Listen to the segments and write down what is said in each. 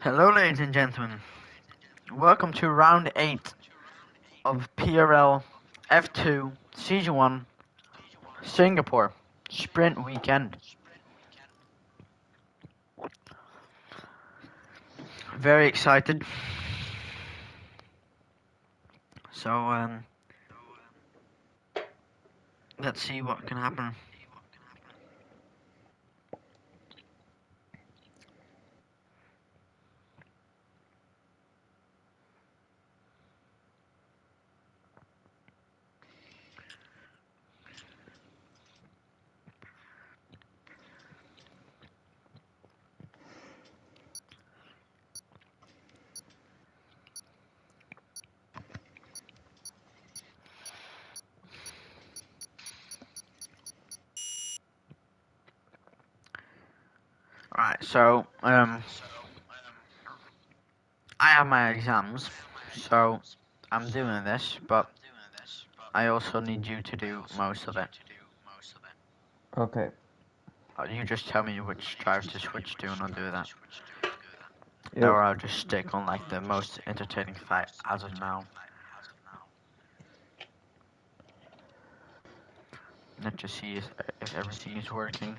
Hello, ladies and gentlemen. Welcome to round 8 of PRL F2 Season 1 Singapore Sprint Weekend. Very excited. So, let's see what can happen. Alright, so, I have my exams, so I'm doing this, but I also need you to do most of it. Okay. You just tell me which drive to switch to and I'll do that. Yep. Or I'll just stick on like the most entertaining fight as of now. Let's just see if everything is working.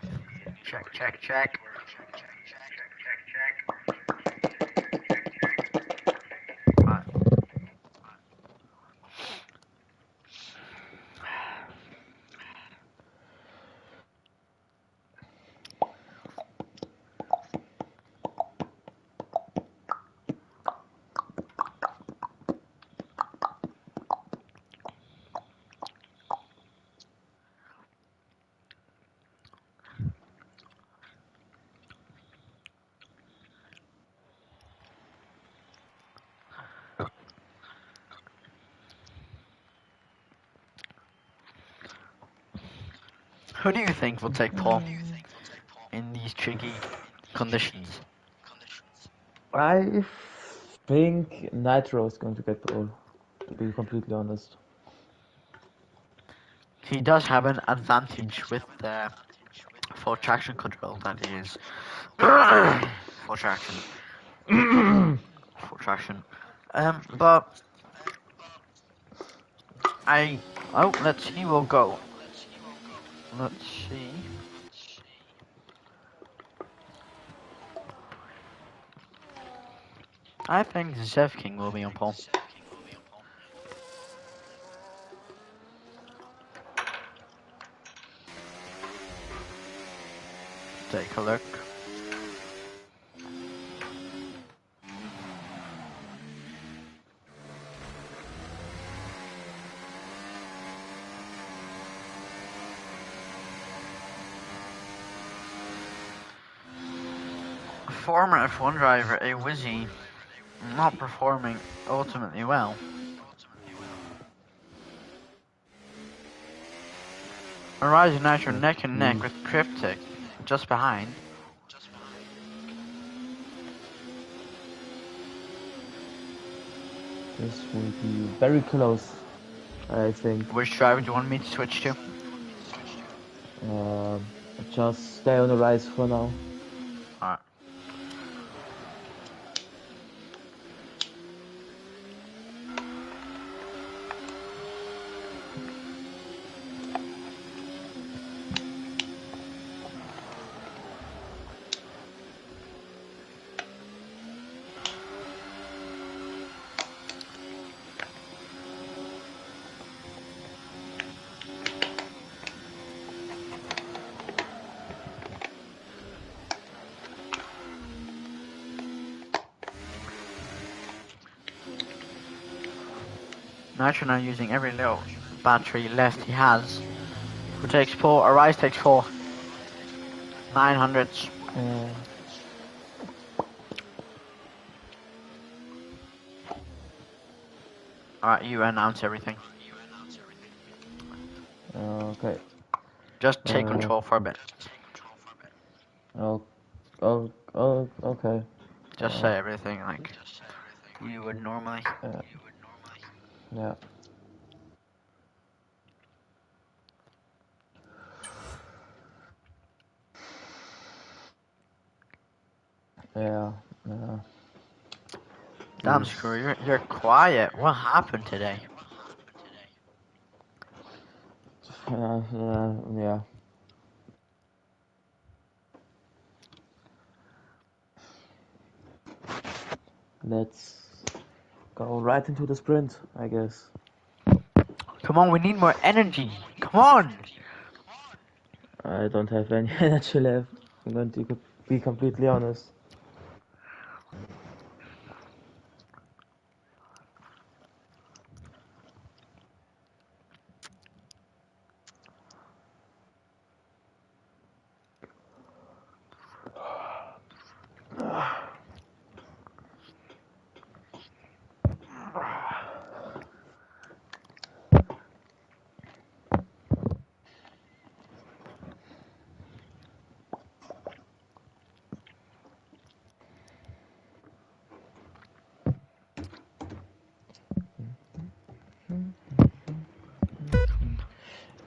Check, check, check. Right. Who do you think will take pole in these tricky conditions? I think Nitro is going to get pole, to be completely honest. He does have an advantage with the full traction control that he is. Full traction. Full traction. But let's see, we'll go. Let's see. I think Zev King will be on pole. Take a look. Former F1 driver, a Wizzy, not performing ultimately well. Horizon Nitro neck and neck with Cryptic just behind. This will be very close, I think. Which driver do you want me to switch to? Just stay on the rise for now. Alright. Nitro now using every little battery left he has. Who takes 4? Arise takes 4. 900s. Alright, you announce everything. Okay. Just take control for a bit. Okay. Just say everything like you would normally. Yeah. Yeah. Damn, Screw, you're quiet. What happened today? Yeah. Let's go right into the sprint, I guess. Come on, we need more energy. Come on. I don't have any energy left. I'm going to be completely honest.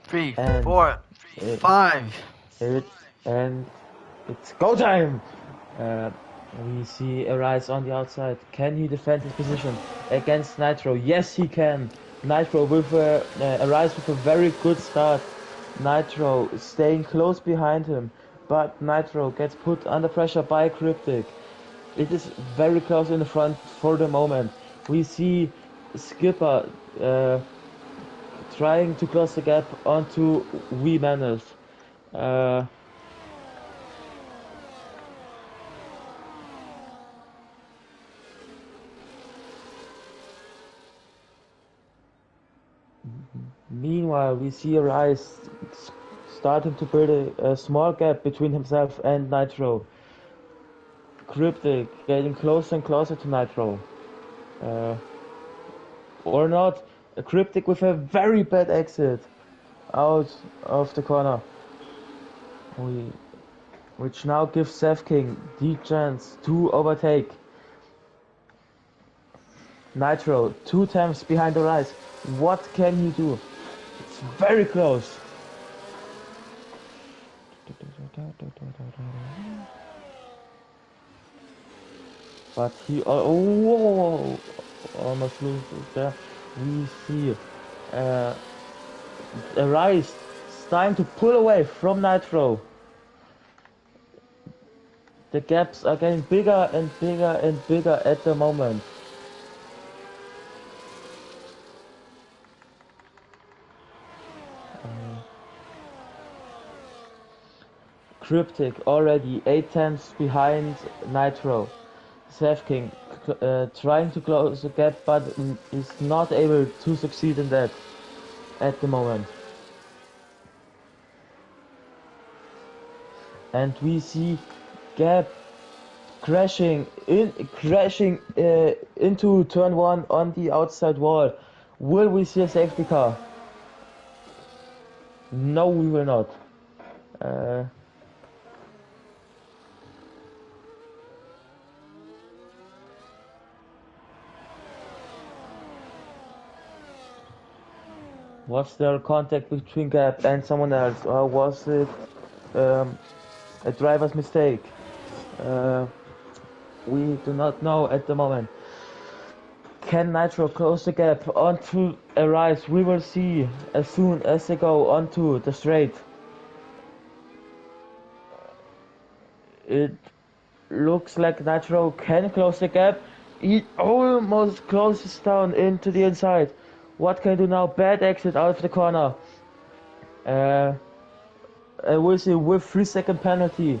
Three, And 4, it, 5. and it's go time! Uh, we see a Rise on the outside. Can he defend his position against Nitro? Yes, he can. Nitro with a Rise with a very good start. Nitro staying close behind him, but Nitro gets put under pressure by Cryptic. It is very close in the front for the moment. We see Skipper trying to close the gap onto Wee Manners. Uh, Meanwhile, we see Rise starting to build a small gap between himself and Nitro. Cryptic getting closer and closer to Nitro. Uh, or not, a Cryptic with a very bad exit out of the corner. Which now gives Seth King the chance to overtake. Nitro, 2 times behind the Rise. What can he do? It's very close. But he almost loses there. We see a Rise starting to pull away from Nitro. The gaps are getting bigger and bigger and bigger at the moment. Cryptic already 8 times behind Nitro. Seth King trying to close the gap, but is not able to succeed in that at the moment. And we see gap crashing into turn 1 on the outside wall. Will we see a safety car? No, we will not. Was there contact between Gap and someone else, or was it a driver's mistake? We do not know at the moment. Can Nitro close the gap onto a Rise? We will see as soon as they go onto the straight. It looks like Nitro can close the gap. He almost closes down into the inside. What can he do now? Bad exit out of the corner. We'll see with 3-second penalty.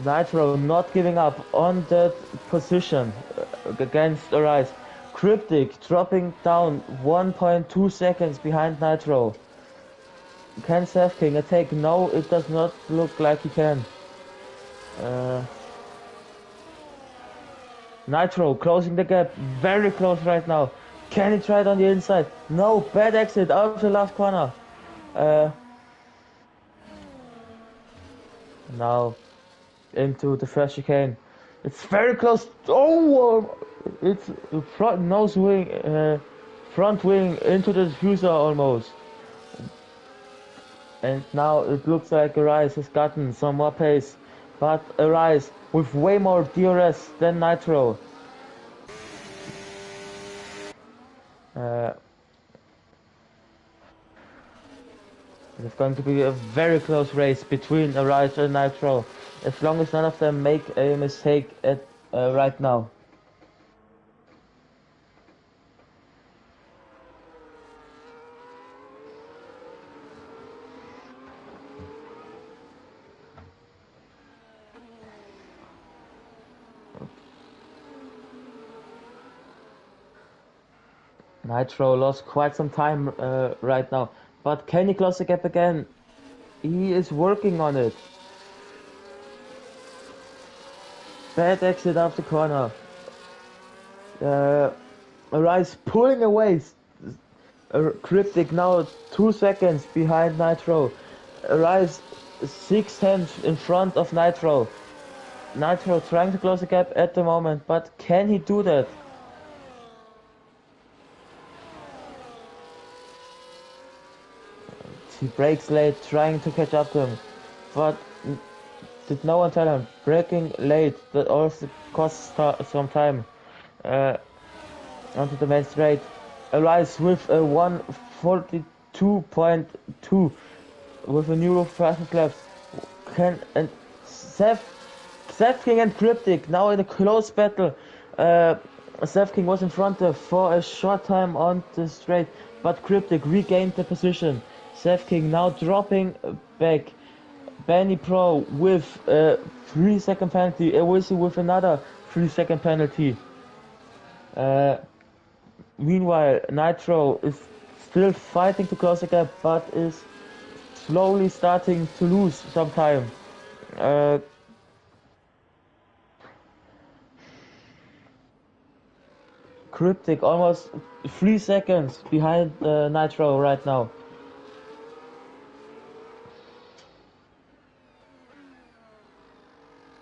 Nitro not giving up on that position against Arise. Cryptic dropping down 1.2 seconds behind Nitro. Can Seth King attack? No, it does not look like he can. Nitro closing the gap, very close right now. Can he try it on the inside? No, bad exit out of the last corner. Now into the first chicane. It's very close. Oh, it's front nose wing, front wing into the diffuser almost. And now it looks like Arise has gotten some more pace. but Arise with way more DRS than Nitro. It's going to be a very close race between Arise and Nitro, as long as none of them make a mistake at right now. Nitro lost quite some time right now, but can he close the gap again? He is working on it. Bad exit off the corner. Arise pulling away. Cryptic now 2 seconds behind Nitro. Arise 6 tenths in front of Nitro. Nitro trying to close the gap at the moment, but can he do that? He breaks late, trying to catch up to him, but did no one tell him? Breaking late, that also costs some time. Onto the main straight. Arise with a 142.2 with a new fastest laps. And Seth King and Cryptic now in a close battle. Seth King was in front for a short time on the straight, but Cryptic regained the position. Seth King now dropping back. Benny Pro with a 3-second penalty. Ewisi with another 3-second penalty. Meanwhile, Nitro is still fighting to close the gap, but is slowly starting to lose some time. Cryptic almost 3 seconds behind Nitro right now.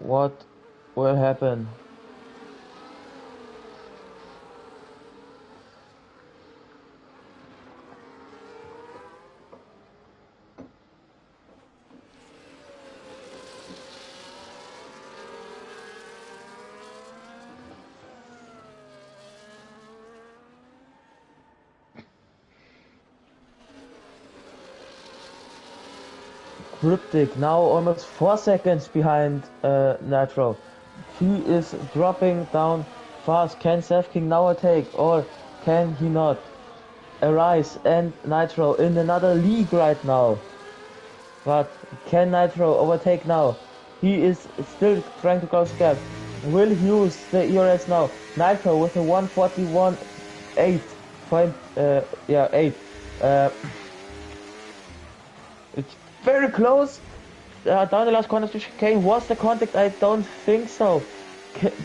What will happen? Cryptic now almost 4 seconds behind Nitro. He is dropping down fast. Can Seth King now take or can he not? Arise and Nitro in another league right now. But can Nitro overtake now? He is still trying to close the gap. Will he use the ERS now? Nitro with a 141.8. It's very close. Down the last corner to chicane. Was the contact? I don't think so.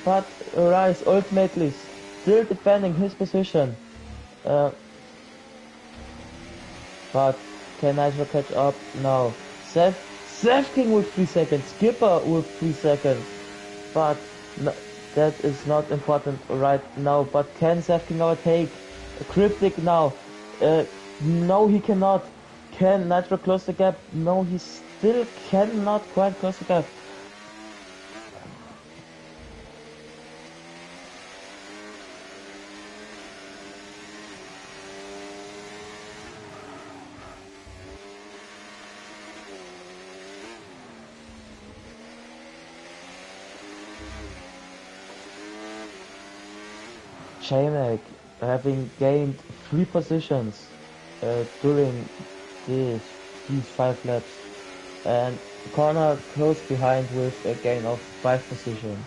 But Rice ultimately still defending his position. But can Nitro catch up? No. Seth King with 3 seconds. Skipper with 3 seconds. But no, that is not important right now. But can Seth King overtake Cryptic now? No, he cannot. Can Nitro close the gap? No, he still cannot quite close the gap. J-Mac having gained 3 positions during these 5 laps, and Corner close behind with a gain of 5 positions.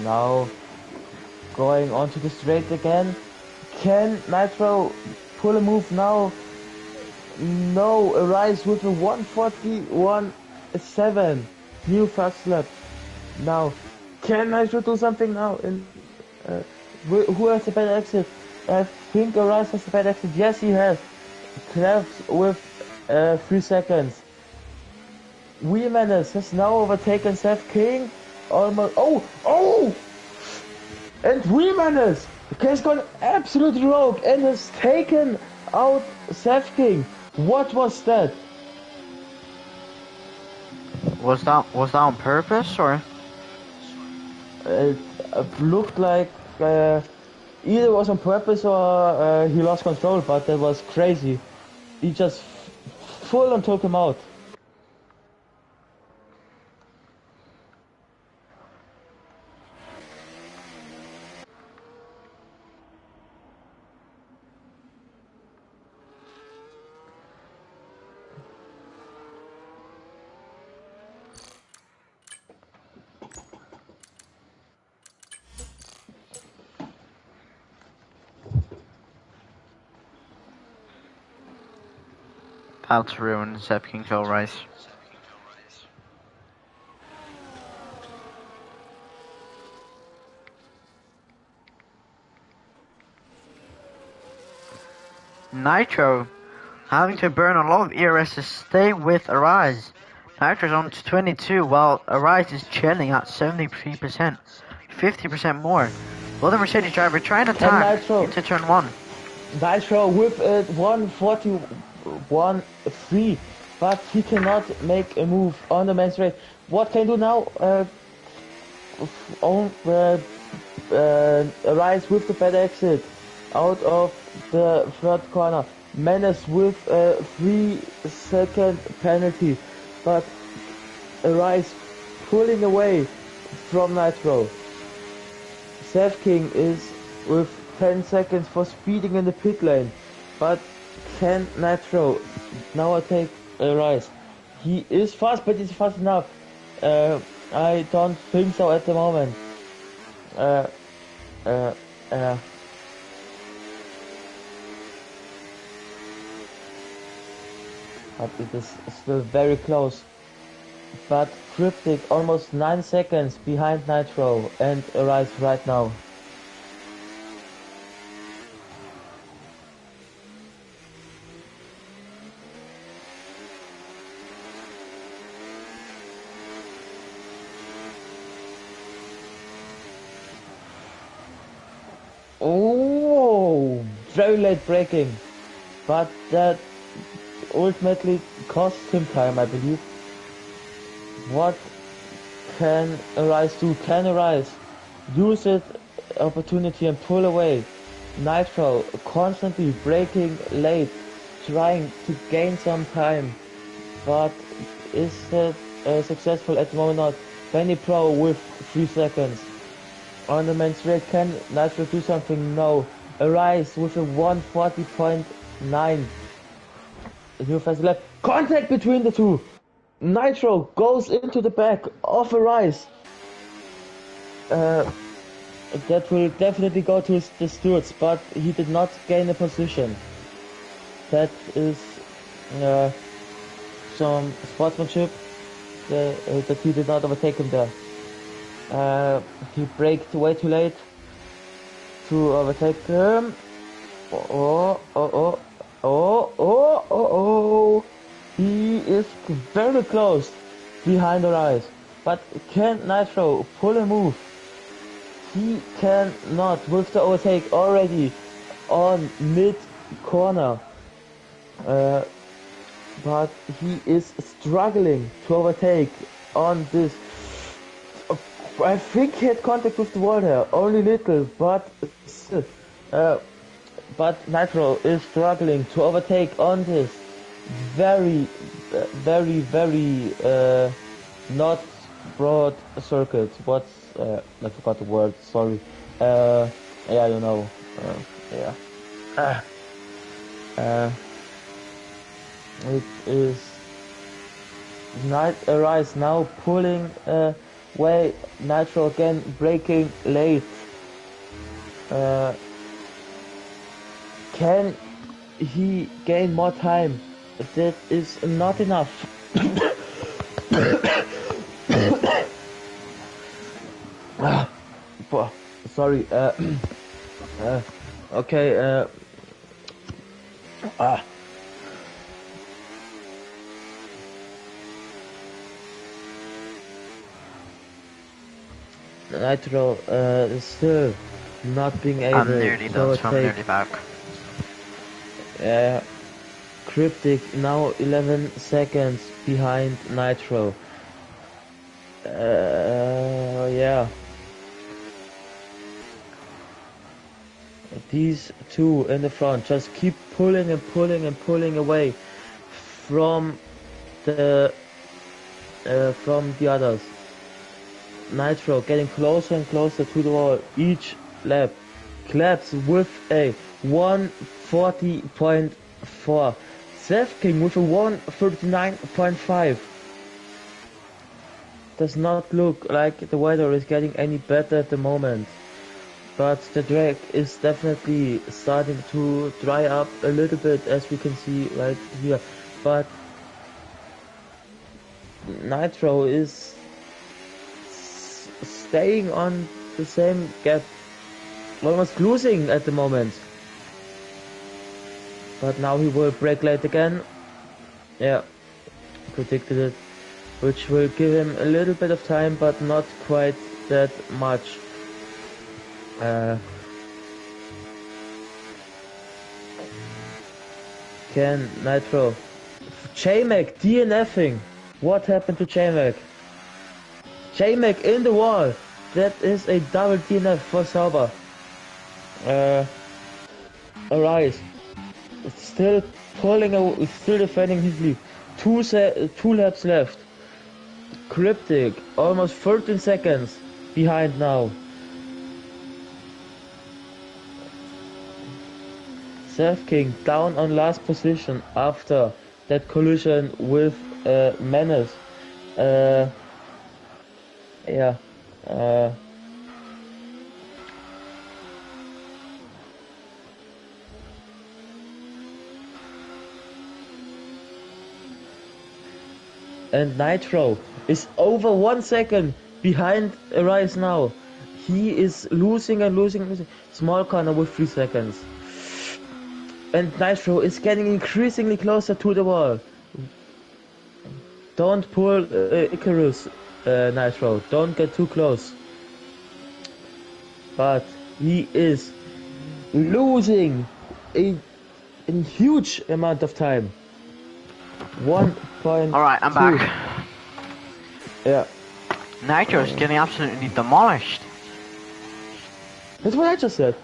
Now going onto the straight again. Can Nitro pull a move now? No, Arise with a 141.7 new fast lap. Now, can Nitro do something now? Who has the better exit? I think Arise has the better exit. Yes, he has. left with 3 seconds. Wee Menace has now overtaken Seth King. Almost. Oh! And Wee Menace has gone absolutely rogue and has taken out Seth King. What was that? Was that on purpose or? It looked like either it was on purpose or he lost control, but that was crazy. He just full on took him out. That's ruined Seth King's whole race. Nitro having to burn a lot of ERS to stay with Arise. Nitro's on to 22 while Arise is chilling at 73%. 50% more. Will the Mercedes driver try and attack into turn 1? Nitro with a 141.3, but he cannot make a move on the main straight. What can he do now? Arise with the bad exit out of the third corner. Menace with a 3-second penalty, but Arise pulling away from Nitro. Seth King is with 10 seconds for speeding in the pit lane, but can Nitro now take Arise? He is fast, but he's fast enough. I don't think so at the moment. But it is still very close. But Cryptic almost 9 seconds behind Nitro and Arise right now. Oh, very late braking, but that ultimately cost him time, I believe. What can Arise do? Can Arise use that opportunity and pull away? Nitro constantly braking late, trying to gain some time, but is that successful at the moment? Not. Benny Pro with 3 seconds. On the main straight, can Nitro do something? No. Arise with a 140.9. New fast left. Contact between the two. Nitro goes into the back of Arise. That will definitely go to the stewards, but he did not gain a position. That is some sportsmanship that he did not overtake him there. He braked way too late to overtake him. He is very close behind Arise. But can Nitro pull a move? He cannot with the overtake already on mid corner. But he is struggling to overtake on this. I think he had contact with the wall here, only little, but Nitro is struggling to overtake on this very not broad circuit. What's I forgot the word. Sorry. Yeah, I don't know. It is Arise now pulling way. Nitro again braking late. Can he gain more time? That is not enough. Sorry. Okay. Nitro is still not being I'm able nearly to done, so I'm overtake nearly back. Cryptic, now 11 seconds behind Nitro. Yeah. These two in the front just keep pulling and pulling and pulling away from the others. Nitro getting closer and closer to the wall each lap. Claps with a 140.4. Seth King with a 139.5. Does not look like the weather is getting any better at the moment. But the track is definitely starting to dry up a little bit, as we can see right here. But Nitro is staying on the same gap, almost losing at the moment. But now he will brake late again. Yeah, predicted it. Which will give him a little bit of time, but not quite that much. Can Nitro J-Mac DNFing. What happened to J-Mac? J-Mac in the wall. That is a double DNF for Sauber. Arise. Still still defending his lead. Two laps left. Cryptic, almost 13 seconds behind now. Seth King down on last position after that collision with Menace. Yeah. And Nitro is over 1 second behind Arise now. He is losing and losing and losing. Small corner with 3 seconds. And Nitro is getting increasingly closer to the wall. Don't pull Icarus, Nitro. Don't get too close. But he is losing a huge amount of time. 1.2. Alright, I'm back. Yeah. Nitro's getting absolutely demolished. That's what I just said.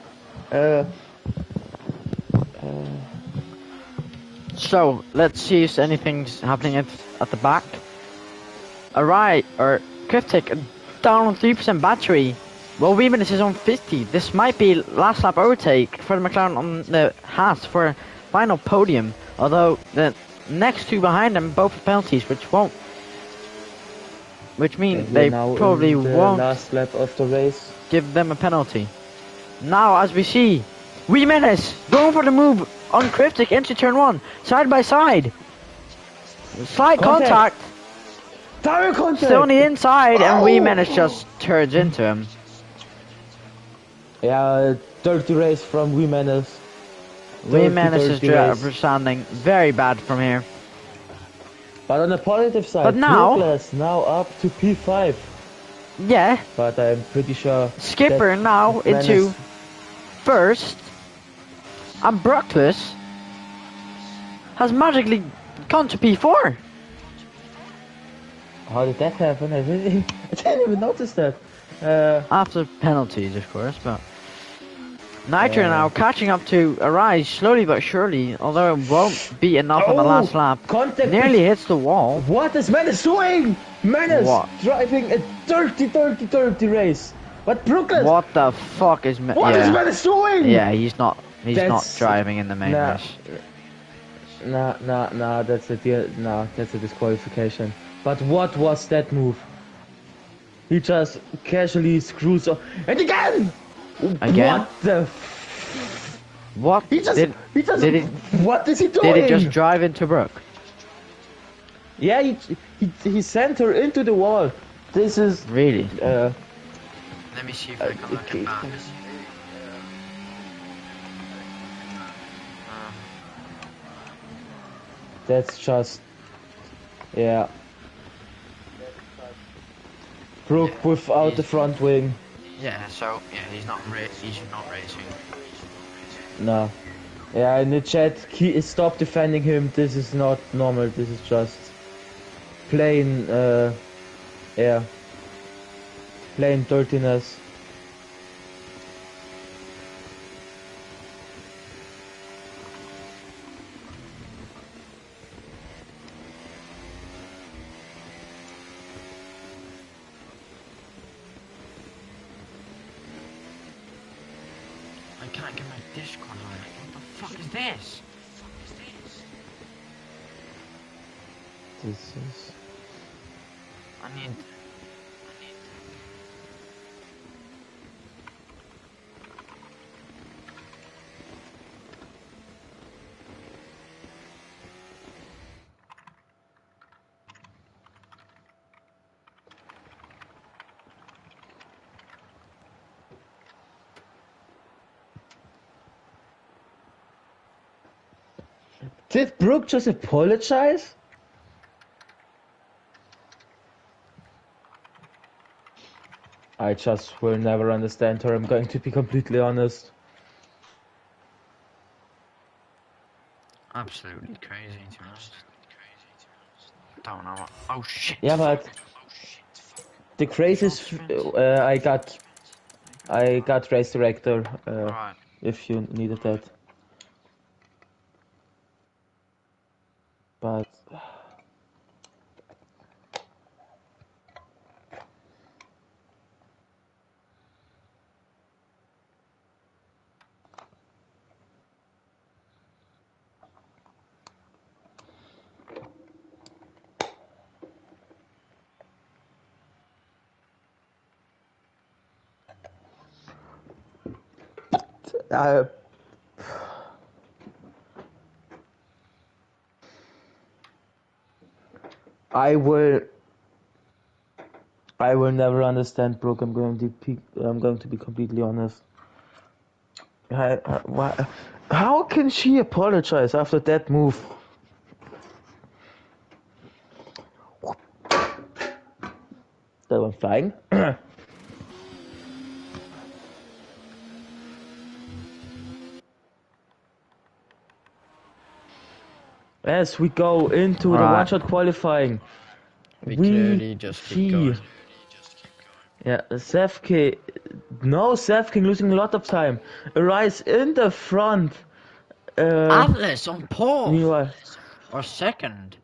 So, let's see if anything's happening at the back. Alright, or Cryptic, down on 3% battery. Well, Weeman is on 50. This might be last lap overtake for the McLaren on the Haas for a final podium. Although the next two behind them both have penalties, which means they probably won't last lap of the race. Give them a penalty. Now, as we see, Weemenes going for the move on Cryptic into turn 1, side by side. Slight contact. Tire contact. Still on the inside, and Weemenes just turns into him. Yeah, dirty race from Weemenes. Weemenes is standing very bad from here. But on the positive side, but now up to P5. Yeah. But I'm pretty sure Skipper now into first, and Brookless has magically gone to P4. How did that happen? I didn't even notice that. After penalties, of course, but Nitro now catching up to Arise slowly but surely, although it won't be enough on the last lap. Nearly hits the wall. What is Menace doing? Menace driving a dirty race. But Brooklyn. What the fuck is Menace? What is Menace doing? Yeah, he's not driving in the main race. Nah, that's a disqualification. But what was that move? He just casually screws up. And again! Again? What the What? What is he doing? Did he just drive into Brooke? Yeah, he sent her into the wall. This is... Really? Let me see if I can look it back. That's just... Yeah. Brooke without the front wing. Yeah, so yeah, he's not racing. No. Yeah, in the chat, stop defending him. This is not normal. This is just plain, yeah, plain dirtiness. I can't get my Discord on. What the fuck is this? This is. I need. Did Brooke just apologize? I just will never understand her. I'm going to be completely honest. Absolutely crazy, to be honest. Don't know what. Oh shit! Yeah, but the craziest I got race director. Alright. If you needed that, but I I will never understand Brooke. I'm going to be completely honest. How can she apologize after that move? That one flying. As we go into the Right. one-shot qualifying, We we clearly just keep see. going. Yeah, Sefke. No, Sefke losing a lot of time. Arise in the front. Atlas on pole Meanwhile, or second,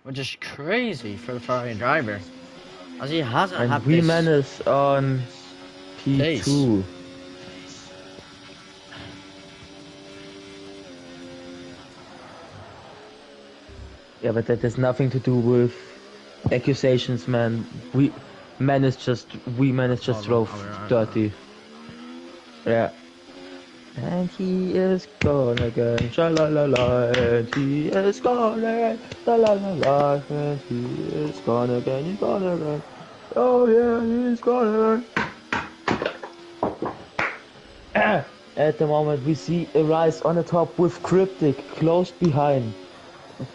which is crazy for the Ferrari driver, as he hasn't and had we this menace on pace. P2. Yeah, but that has nothing to do with accusations, man. We managed just drove dirty. Yeah. And he is gone again, sha la la la, and he is gone again, la la la la, and he is gone again, he's gone again. Oh yeah, he's gone again. At the moment we see a rise on the top with Cryptic close behind.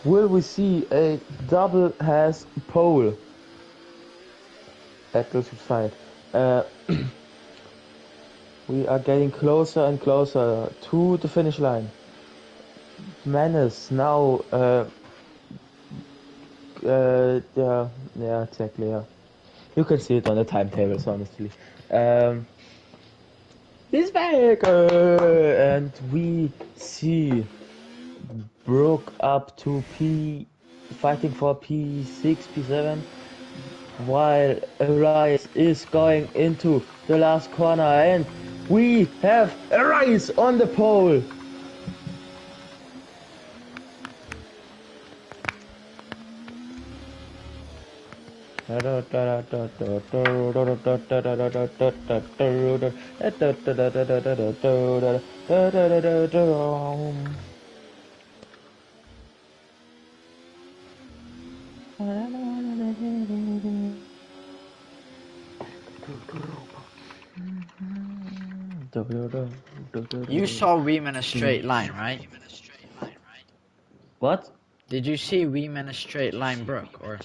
Will we see a double has pole at this side? We are getting closer and closer to the finish line. Menace now, yeah, exactly, yeah. You can see it on the timetables, honestly. He's back! And we see Brooke up to fighting for P6, P7, while Arise is going into the last corner, and we have Arise on the pole! You saw Weem in a straight line, right? What? Did you see Weem in a straight line, Brooke? Or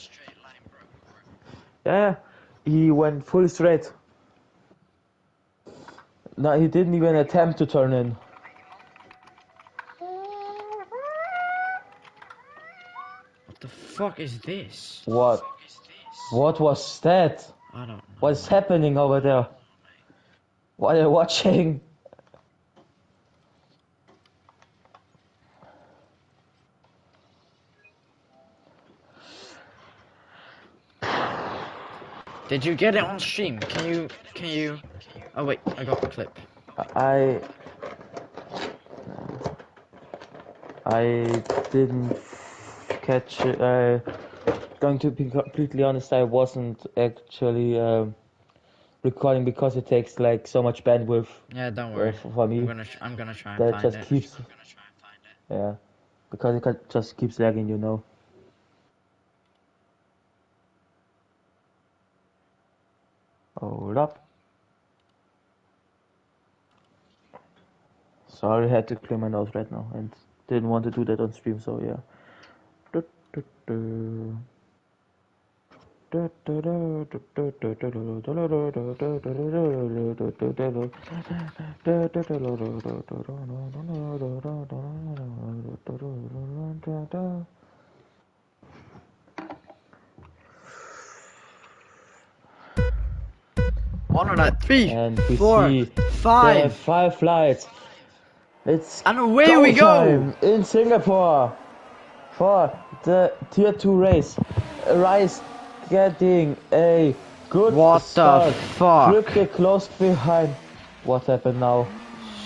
Yeah, He went full straight. No, he didn't even attempt to turn in. What the fuck is this? What? What was that? I don't know. What's happening over there? What are you watching? Did you get it on stream? Can you? Oh wait, I got the clip. I didn't catch it. Going to be completely honest, I wasn't actually recording because it takes like so much bandwidth. Yeah, don't worry. For me. I'm gonna try and That find just it. keeps. Yeah, because it just keeps lagging, you know. Hold up. Sorry, I had to clear my nose right now and didn't want to do that on stream, so yeah. One on that. 3, And we 4, see 5. the 5 flights. It's And away go we go! time in Singapore for the Tier 2 race. Rice getting a good What start. the fuck? Cryptic close behind. What happened now?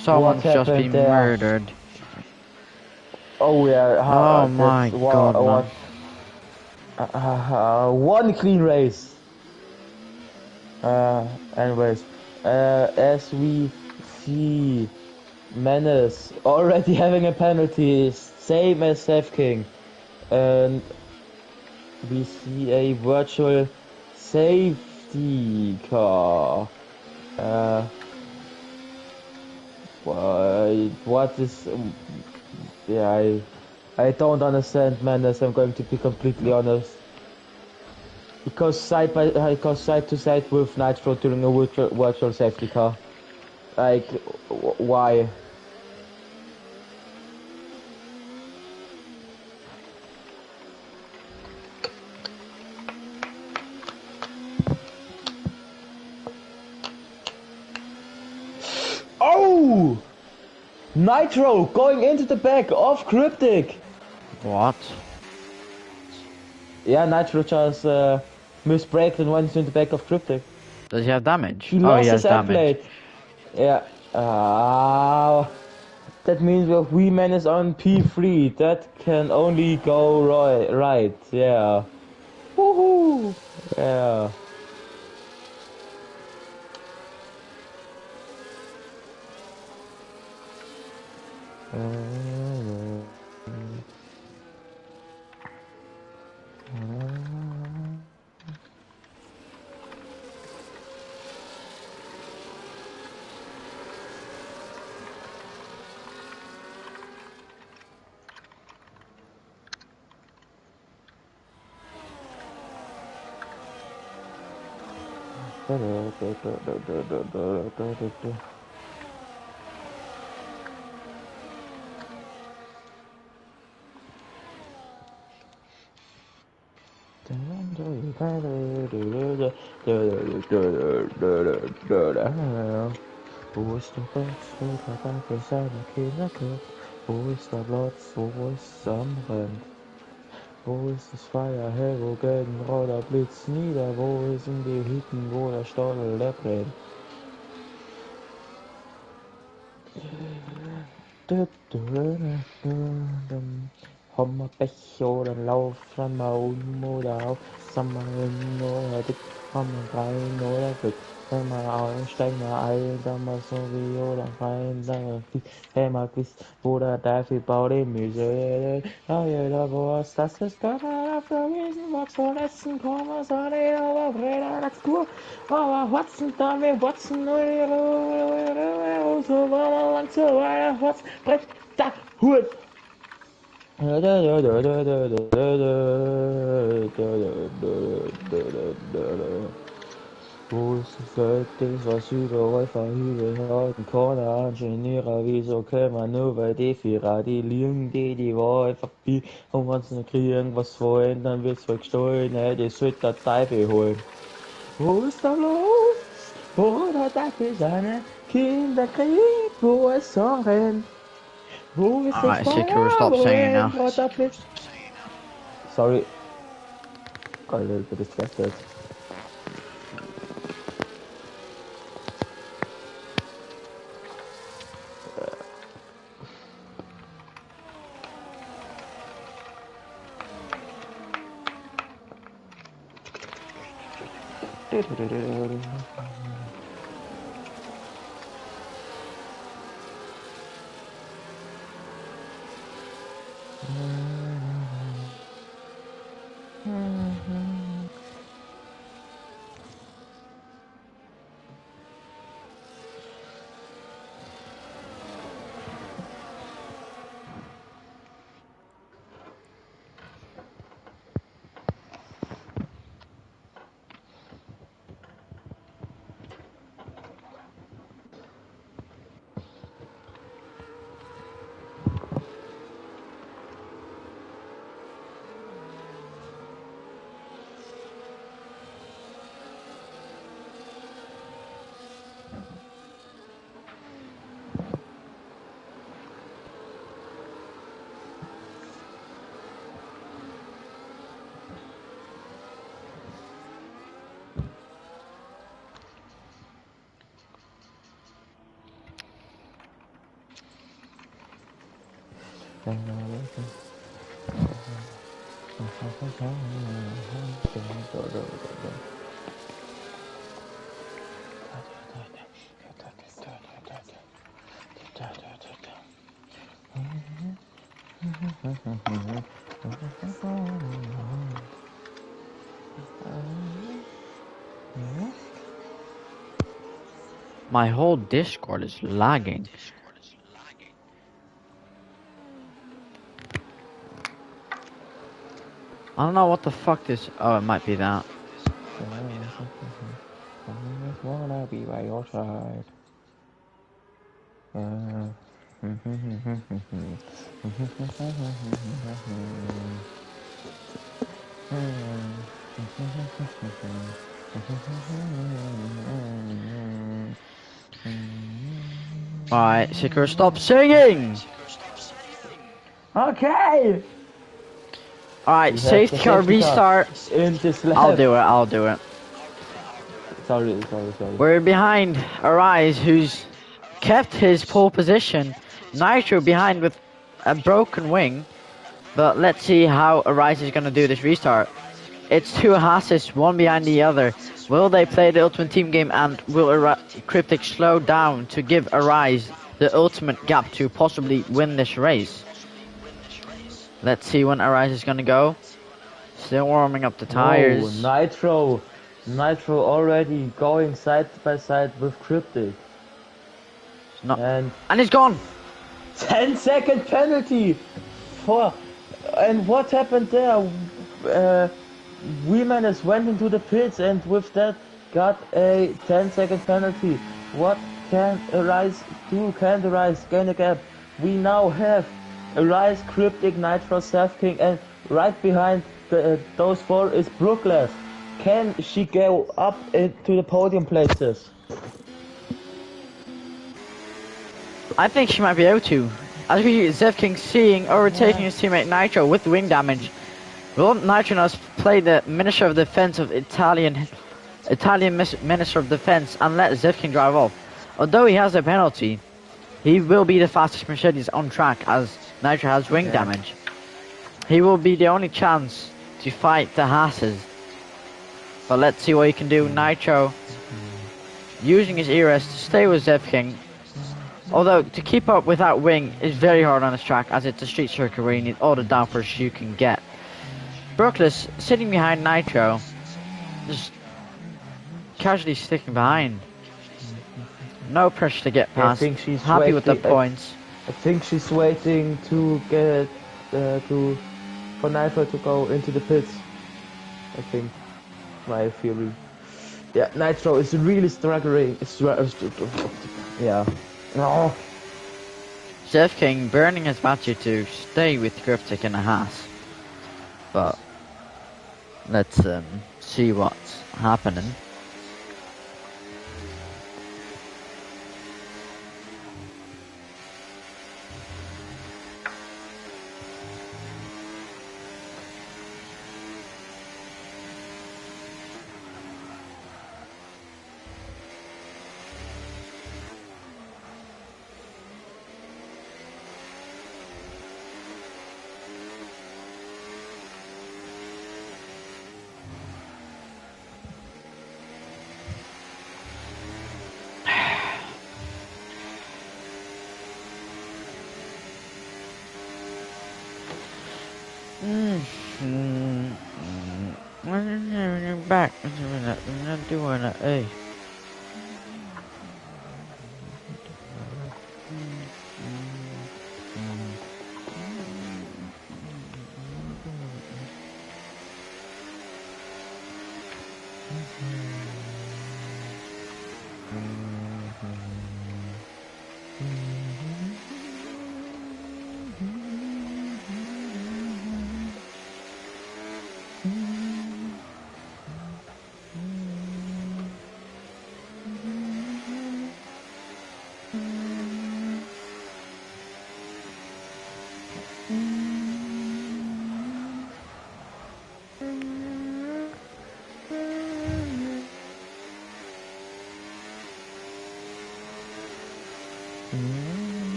Someone's just happened been there? murdered. Oh yeah. Oh my that's god, man. one clean race. Anyways, as we see Menace already having a penalty, same as Seth King, and we see a virtual safety car. What is? Yeah, I don't understand Menace. I'm going to be completely honest. Because side to side with Nitro during a virtual safety car. Like, why? Oh! Nitro going into the back of Cryptic. What? Yeah, Nitro just misbraked and went into the back of Cryptic. Does he have damage? He Oh, lost he has his end damage. plate. Yeah. That means that V-Man is on P3. That can only go right. Yeah. Woohoo! Yeah. Wo ist der Box, wo Tabak ist eine Kinderclub? Wo ist der Platz, wo es am Rand? Wo ist das Feuer hell, wo gelben roter Blitz nieder? Wo sind die Hütten, wo der Stollen der brennt? Haben wir Pech oder Lauf, dann mal um oder auf, Sommerin oder dick, haben wir rein oder Glück. Wenn wir aussteigen, wir ein, dann mal so wie oder rein, dann wenn man wisst, wo der Teufel baut die Müse. Ja, jeder weiß, das ist Gott auf der Wiesen, was von Essen kommen, so die aber Breder, das Kur. Aber Watson, da wir Watson, so war lang so weiter, Watson, brech, da, Hut. Det var sygt og fra hyret og den korte argenera vi så kommer nu hvad det fira de lignende de var forbi og hvordan krigen var svår den vil trykke støjen af det sødt at dig behold Osterlos Bruder der til seine Kinderkrieg wo es sorgen wo es sich Alright, Sikuru, stop singing now. Sorry got a little bit distracted. My whole Discord is lagging. I don't know what the fuck this. Oh, it might be that. Wanna be by your side. Alright, Sikuru, stop singing! Okay. Alright, safety car restart. In this lap. I'll do it. Sorry. We're behind Arise, who's kept his pole position. Nitro behind with a broken wing. But let's see how Arise is gonna do this restart. It's two Hasses, one behind the other. Will they play the ultimate team game, and will Cryptic slow down to give Arise the ultimate gap to possibly win this race? Let's see when Arise is gonna go. Still warming up the tires. Oh, Nitro already going side by side with Cryptic. No. And he's gone! 10-second penalty! And what happened there? Weeman went into the pits and with that got a 10-second penalty. What can Arise do? Can Arise gain a gap? We now have Arise, Cryptic, Nitro, King, and right behind those four is Brookless. Can she go up into the podium places? I think she might be able to. As we see King seeing overtaking his teammate Nitro with wing damage. Will Nitro now play the Minister of Defense of Italian Minister of Defense and let King drive off? Although he has a penalty, he will be the fastest Mercedes on track as Nitro has wing damage. He will be the only chance to fight the Hasses. But let's see what he can do. Nitro using his ERS to stay with King. Although to keep up with that wing is very hard on this track as it's a street circuit where you need all the downforce you can get. Brookless sitting behind Nitro, just casually sticking behind. No pressure to get past. I think she's happy with the points. I think she's waiting to get for Nitro to go into the pits. I think my theory. Yeah, Nitro is really struggling. Yeah. No. Zeph King burning his battery to stay with Cryptic in a Haas. But let's see what's happening. Back. I'm not doing it. Hey.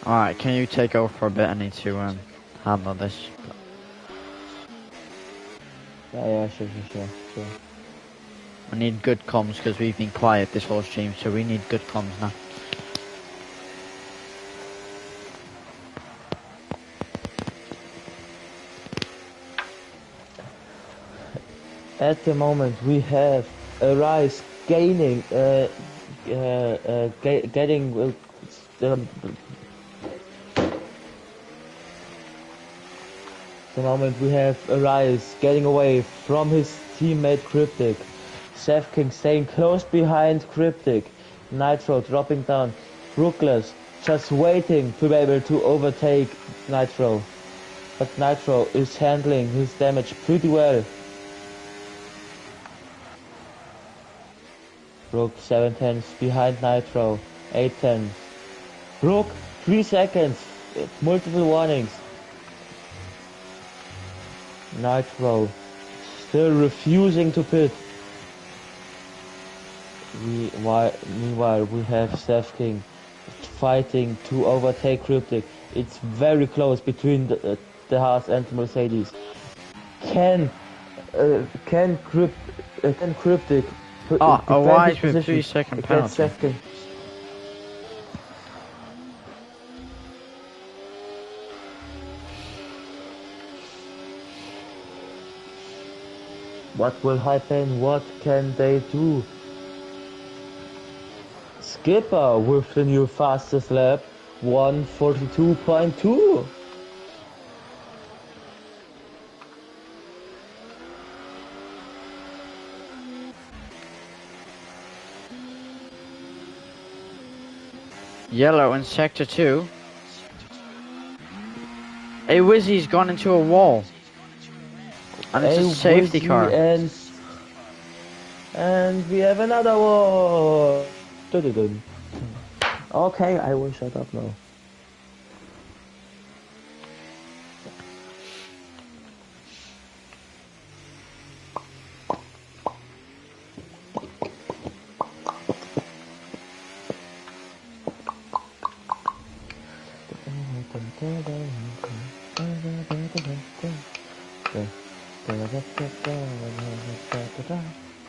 Alright, can you take over for a bit? I need to handle this. Yeah, sure. I need good comms because we've been quiet this whole stream, so we need good comms now. At the moment, we have a rise gaining, getting. The moment we have Arias getting away from his teammate Cryptic. Chef King staying close behind Cryptic. Nitro dropping down. Brookless just waiting to be able to overtake Nitro. But Nitro is handling his damage pretty well. Brook 7 tenths behind Nitro. 8 tenths. Brook 3 seconds. Multiple warnings. Nitro still refusing to pit. Meanwhile, we have Seth King fighting to overtake Cryptic. It's very close between the Haas and the Mercedes. Can Cryptic a wise with position 3 second against penalty. Seth King? What will happen? What can they do? Skipper with the new fastest lap, 1:42.2. Yellow in sector 2. A Wizzy's gone into a wall. And it's a safety car. And we have another one. Okay, I will shut up now.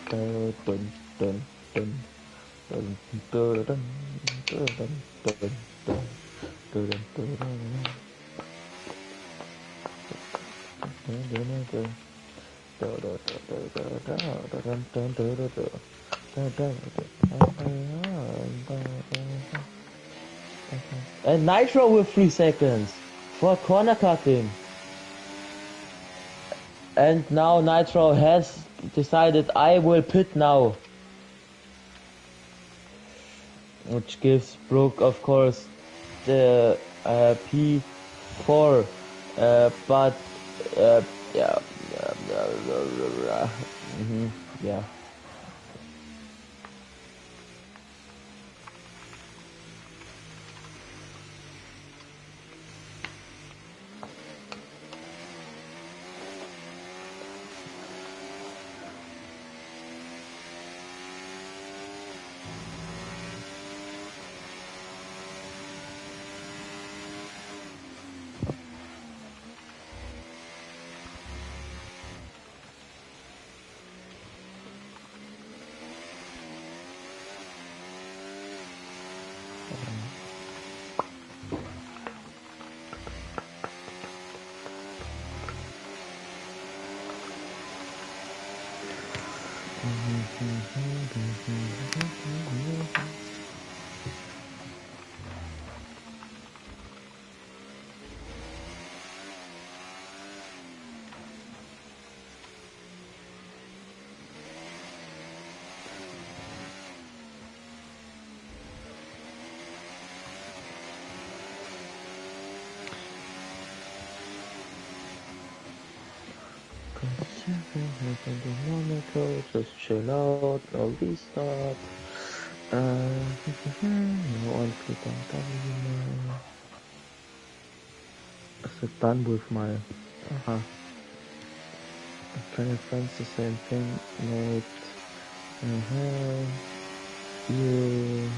dun, dun, dun, dun, dun, dun, dun, dun, dun, dun, dun, dun, and Nitro with 3 seconds for corner cutting. And now Nitro has decided I will pit now. Which gives Brooke, of course, the P4. But, yeah. Yeah. Just chill out, no restart. No one click on W now. Is it done with my... Can you find the same thing? Mate. You...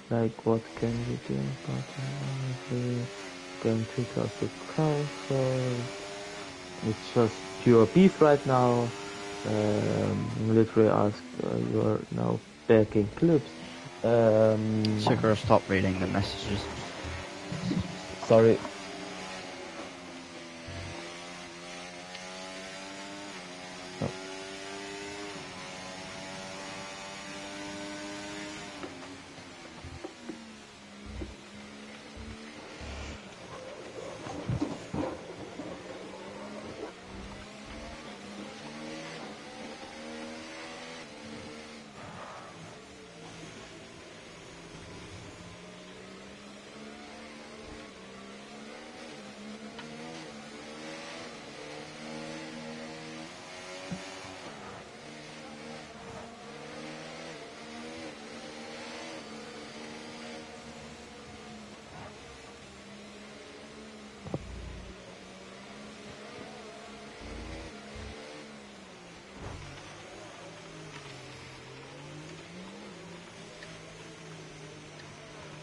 like what can you do about it? Can pick up the console. It's just pure beef right now. Literally asked, you are now backing clips. Sakura, stop reading the messages. Sorry. No.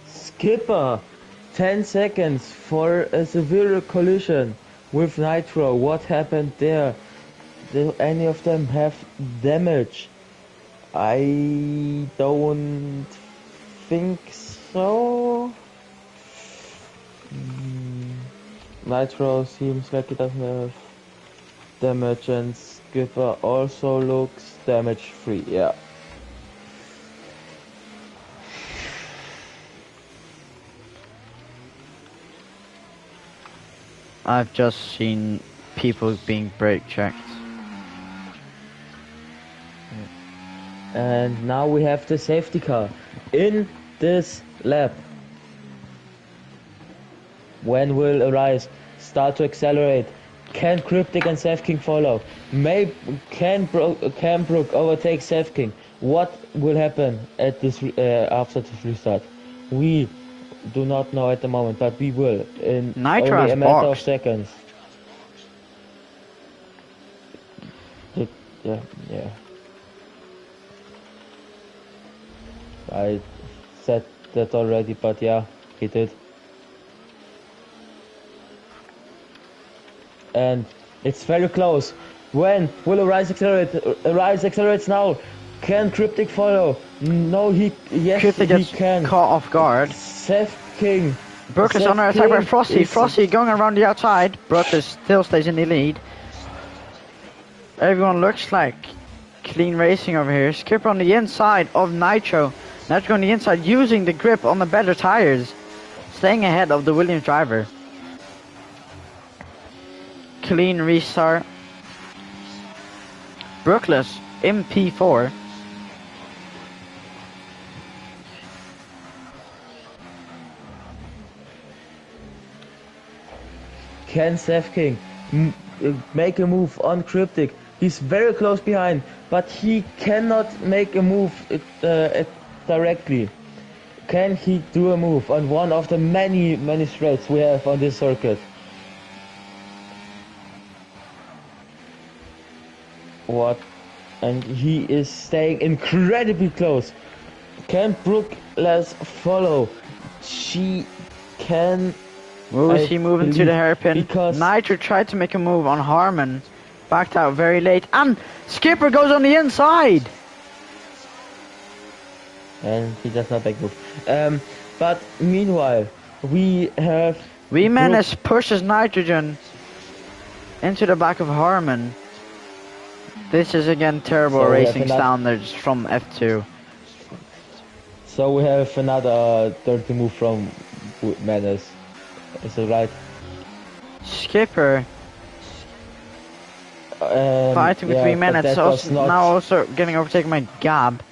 Skipper, 10 seconds for a severe collision with Nitro. What happened there? Do any of them have damage? I don't think so. Nitro seems like it doesn't have damage, and Skipper also looks damage free, yeah. I've just seen people being brake checked. And now we have the safety car in this lap. When will Arise start to accelerate? Can Cryptic and Sefking follow? Can Brook overtake Sefking? What will happen at this after this restart? We do not know at the moment, but we will in Nitro only has a matter of boxed. seconds. Yeah. I said that already, but yeah, he did. And It's very close. When will Arise accelerate? Arise accelerates now. Can Cryptic follow? No, yes, Cryptic he gets can. caught off guard. Seth King. Brooke is Seth under attack by King Frosty. is- Frosty going around the outside. Brooke still stays in the lead. Everyone looks like clean racing over here. Skipper on the inside of Nitro. Nitro on the inside using the grip on the better tires. Staying ahead of the Williams driver. Clean restart. Brookless in P4. Can Seth King make a move on Cryptic? He's very close behind, but he cannot make a move directly. Can he do a move on one of the many straights we have on this circuit? What? And he is staying incredibly close. Can Brooke let's follow? She can. Will she move into believe, the hairpin? because- Nitro tried to make a move on Harmon. Backed out very late. And Skipper goes on the inside. And he does not make move. But meanwhile, we have Menace pushes Nitrogen into the back of Harmon. This is again terrible So we have racing another- standards from F2. So we have another dirty move from Menace. Is it right? Skipper fighting with yeah, 3 but minutes. that was not- Now also getting overtaken by Gab.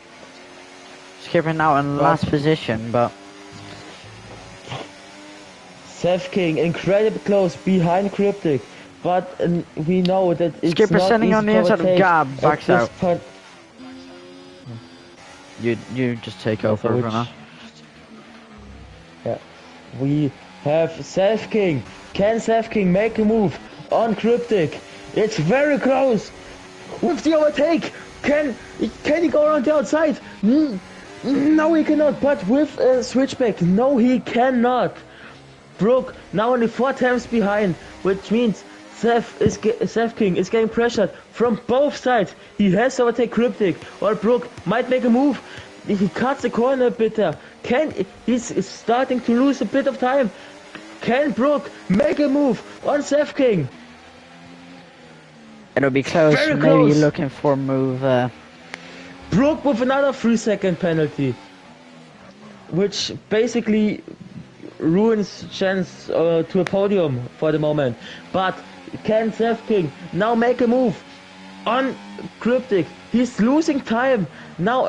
Skipper now in last position, but Seth King incredibly close behind Cryptic, but we know that it's Skipper not sending easy on the to inside of overtake Gab, at backs this out. point. you just take Yeah, over so for now. Yeah, we have Seth King. Can Seth King make a move on Cryptic? It's very close. With the overtake, can he go around the outside? No, he cannot. But with a switchback, no, he cannot. Brooke now only 4 times behind, which means Seth King is getting pressured from both sides. He has to overtake Cryptic, or Brooke might make a move. He cuts the corner a bit there. He's starting to lose a bit of time. Can Brooke make a move on Seth King? It'll be close. Very Maybe close. looking for a move. Brooke with another 3-second penalty, which basically ruins chance to a podium for the moment. But can Seth King now make a move on Cryptic? He's losing time now.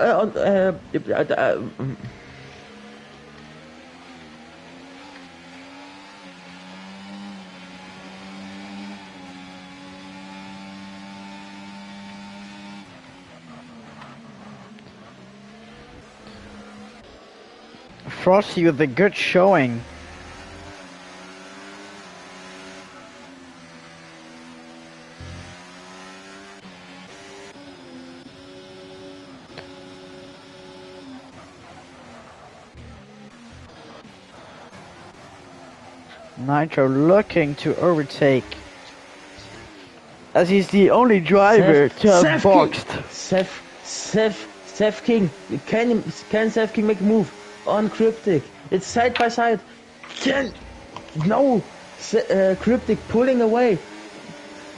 Frosty with a good showing. Nitro looking to overtake, as he's the only driver to have boxed. Seth King, can Seth King make a move on Cryptic? It's side by side. Cryptic pulling away,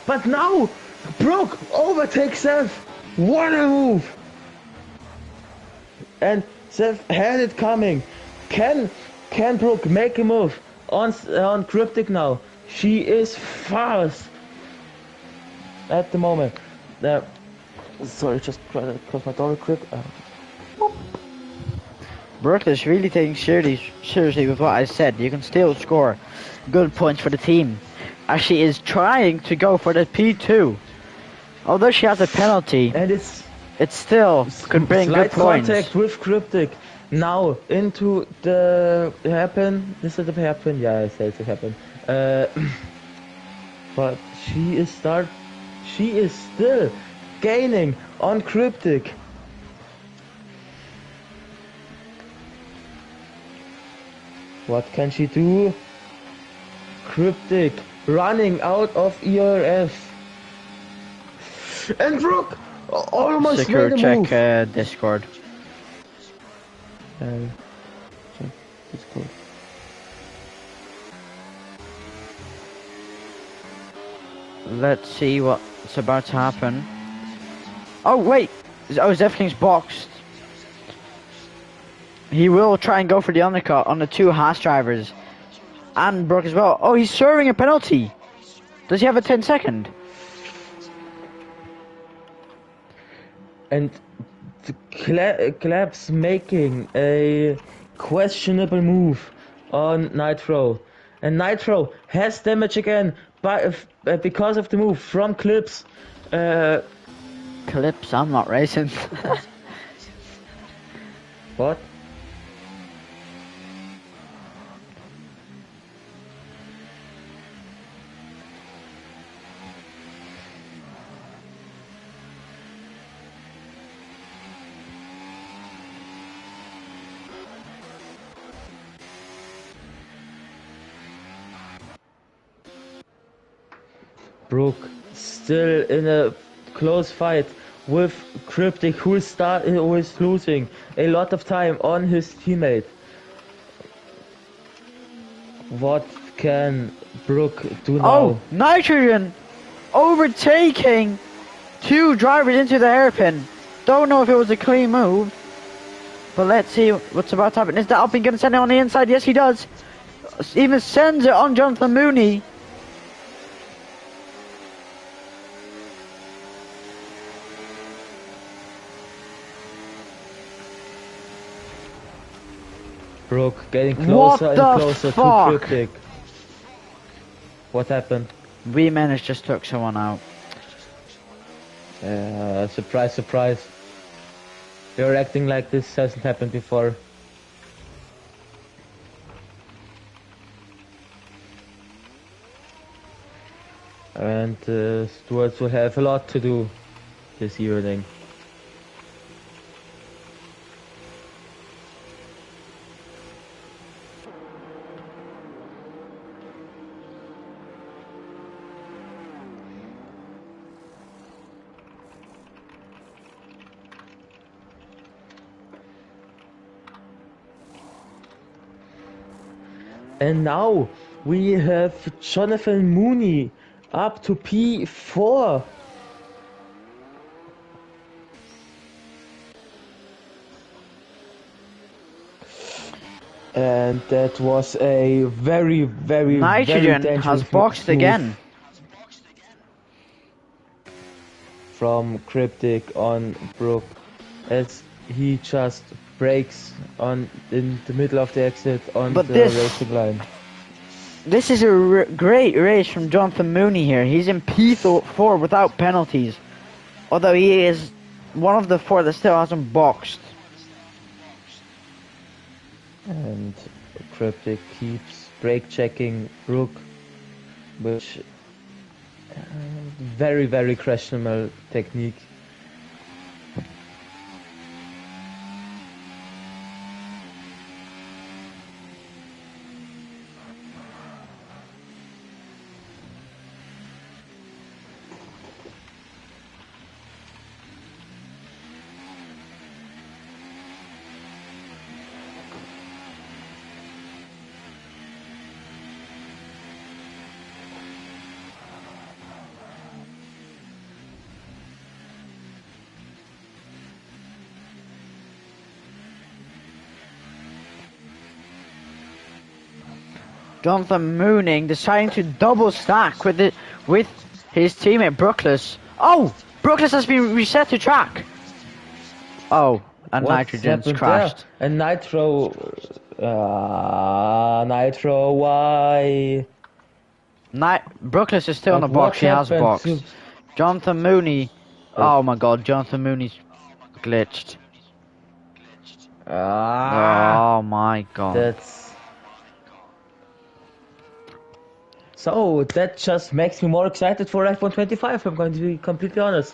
but now Brooke overtakes Seth. What a move! And Seth had it coming. Can Brooke make a move on Cryptic now? She is fast at the moment. Sorry, just try to close my door real quick. Brooke is really taking seriously with what I said. You can still score good points for the team, as she is trying to go for the P2. Although she has a penalty, And it's it still could bring slight good points. contact with Cryptic. Now into the hairpin. Is it the hairpin? Yeah, I say it's a hairpin. But she is still gaining on Cryptic. What can she do? Cryptic running out of ERF. And Brooke almost Secure made a check move. Discord. Check Discord. Let's see what's about to happen. Oh wait! Oh, Zefking's boxed. He will try and go for the undercut on the two Haas drivers. And Brooke as well. Oh, he's serving a penalty. Does he have a 10-second? And Claps making a questionable move on Nitro. And Nitro has damage again because of the move from Clips. Clips, I'm not racing. What? Brooke still in a close fight with Cryptic, who is losing a lot of time on his teammate. What can Brooke do now? Oh, Nitrogen overtaking two drivers into the hairpin. Don't know if it was a clean move, but let's see what's about to happen. Is the Alpine going to send it on the inside? Yes, he does. Even sends it on Jonathan Mooney. Brooke getting closer and closer fuck? to Cryptic. What happened? We managed just took someone out. Surprise, surprise. You're acting like this hasn't happened before. And Stewards will have a lot to do this evening. And now we have Jonathan Mooney up to P4. And that was a very Nitrogen very has dangerous boxed move again. from Cryptic on Brook, as he just breaks on in the middle of the exit on But the this- racing line. This is a great race from Jonathan Mooney here. He's in P4 without penalties. Although he is one of the four that still hasn't boxed. And Cryptic keeps brake checking Brook, which very questionable technique. Jonathan Mooning deciding to double stack with his teammate Brookless. Oh! Brookless has been reset to track. Oh, and What's Nitrogen's happened crashed. there? And Nitro, why? Brookless is still in the But what box. He has happened boxed. to- Jonathan Mooney. Oh my god, Jonathan Mooney's glitched. Oh my god. That's so. That just makes me more excited for iPhone 25. I'm going to be completely honest.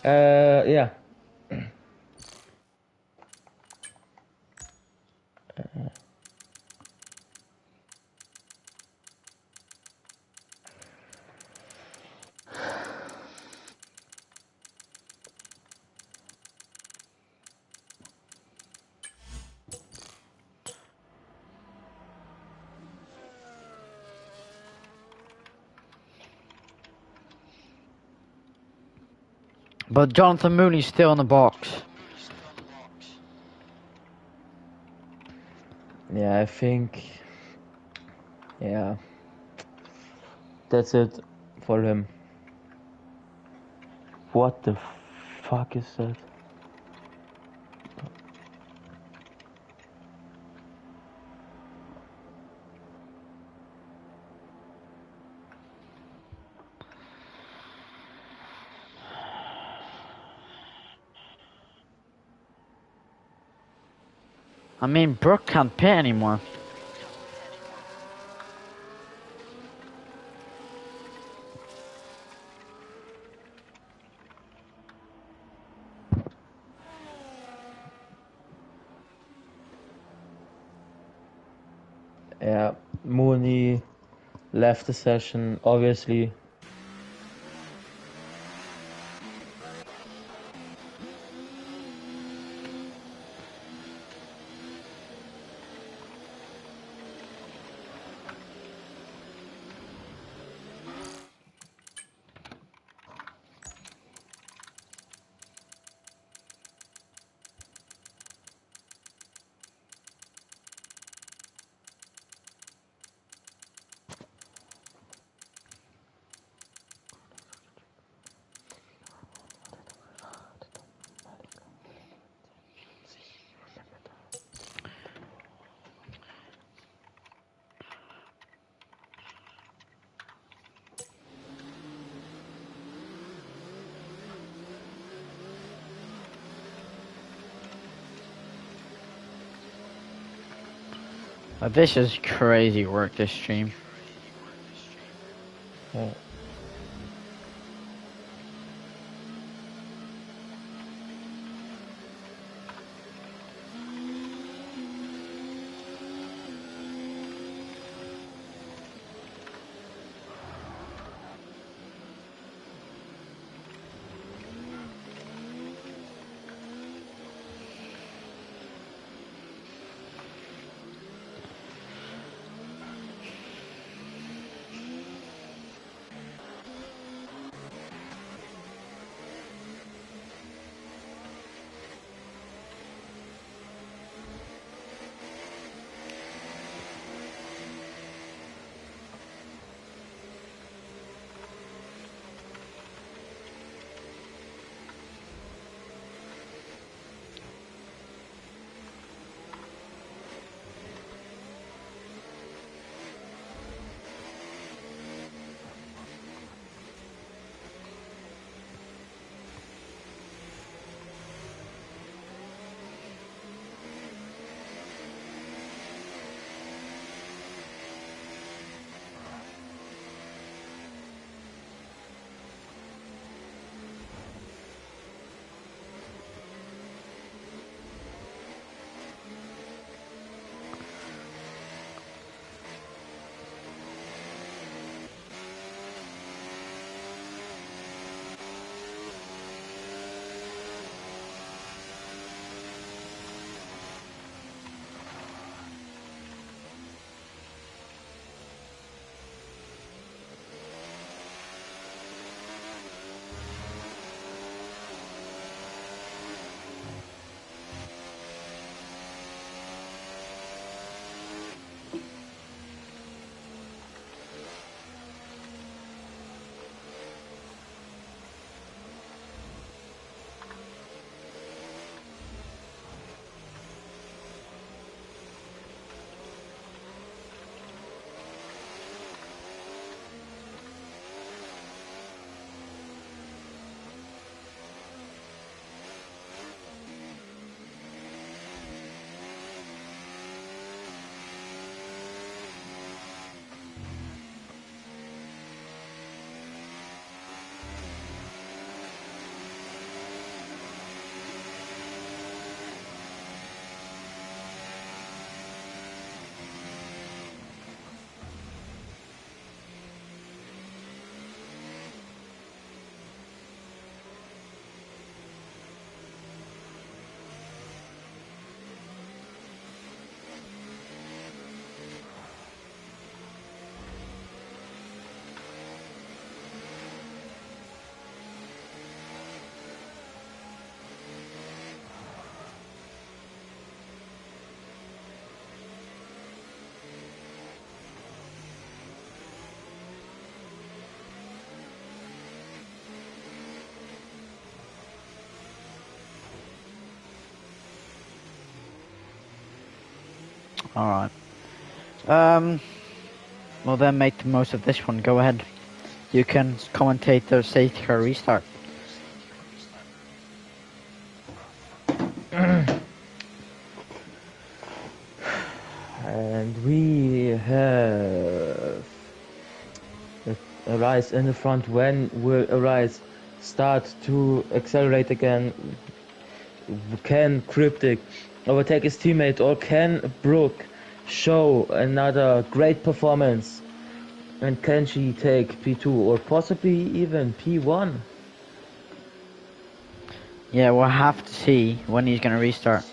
Yeah. But Jonathan Mooney's still in the box. Yeah, I think. Yeah. That's it for him. What the fuck is that? I mean, Brooke can't pit anymore. Yeah, Mooney left the session, obviously. This is crazy work, this stream. Yeah. Alright. Well then make the most of this one. Go ahead. You can commentate the safety car restart. And we have Arise in the front. When will Arise start to accelerate again? Can Cryptic overtake his teammate, or can Brooke show another great performance? And can she take P2 or possibly even P1? Yeah, we'll have to see when he's gonna restart.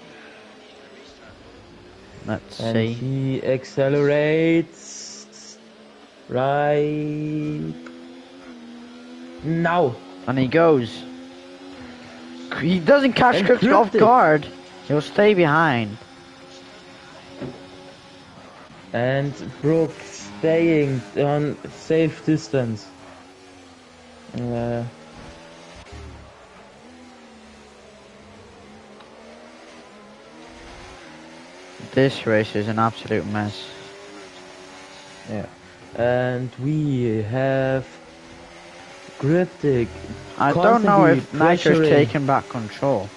Let's And see. he accelerates right now. And he goes. He doesn't catch And Cryptic off Cryptic. guard. He'll stay behind. And Brooke staying on safe distance. This race is an absolute mess. Yeah. And we have Cryptic. I don't know if constantly Nitro's pressuring. taking back control.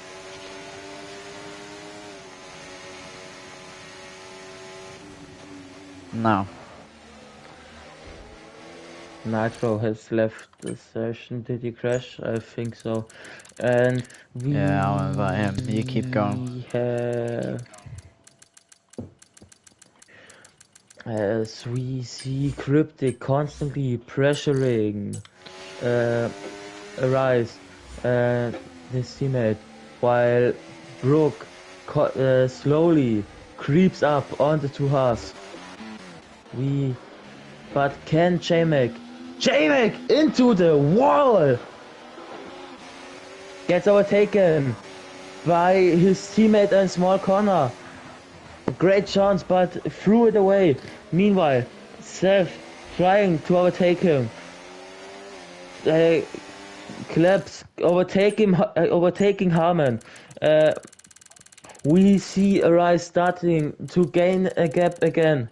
No. Nitro has left the session. Did he crash? I think so. And we Yeah, I'll invite him. You keep going. have, as we see Cryptic constantly pressuring Arise and his teammate, while Brooke slowly creeps up onto two halves. But can J-Mac into the wall! Gets overtaken by his teammate and small corner. A great chance, but threw it away. Meanwhile, Seth trying to overtake him. Claps overtaking Harmon. We see Arise starting to gain a gap again.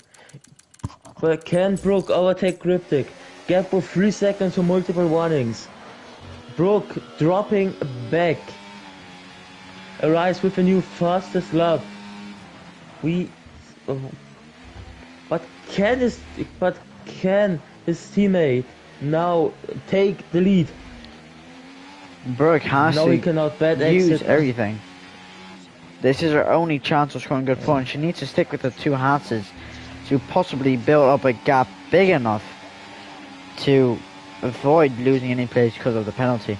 But can Brooke overtake Cryptic? Gap of 3 seconds for multiple warnings. Brooke dropping back. Arise with a new fastest lap. But can his teammate now take the lead? Brooke has No, to he cannot bad use exit. everything. This is her only chance of scoring good points. She needs to stick with the two halves to possibly build up a gap big enough to avoid losing any place because of the penalty.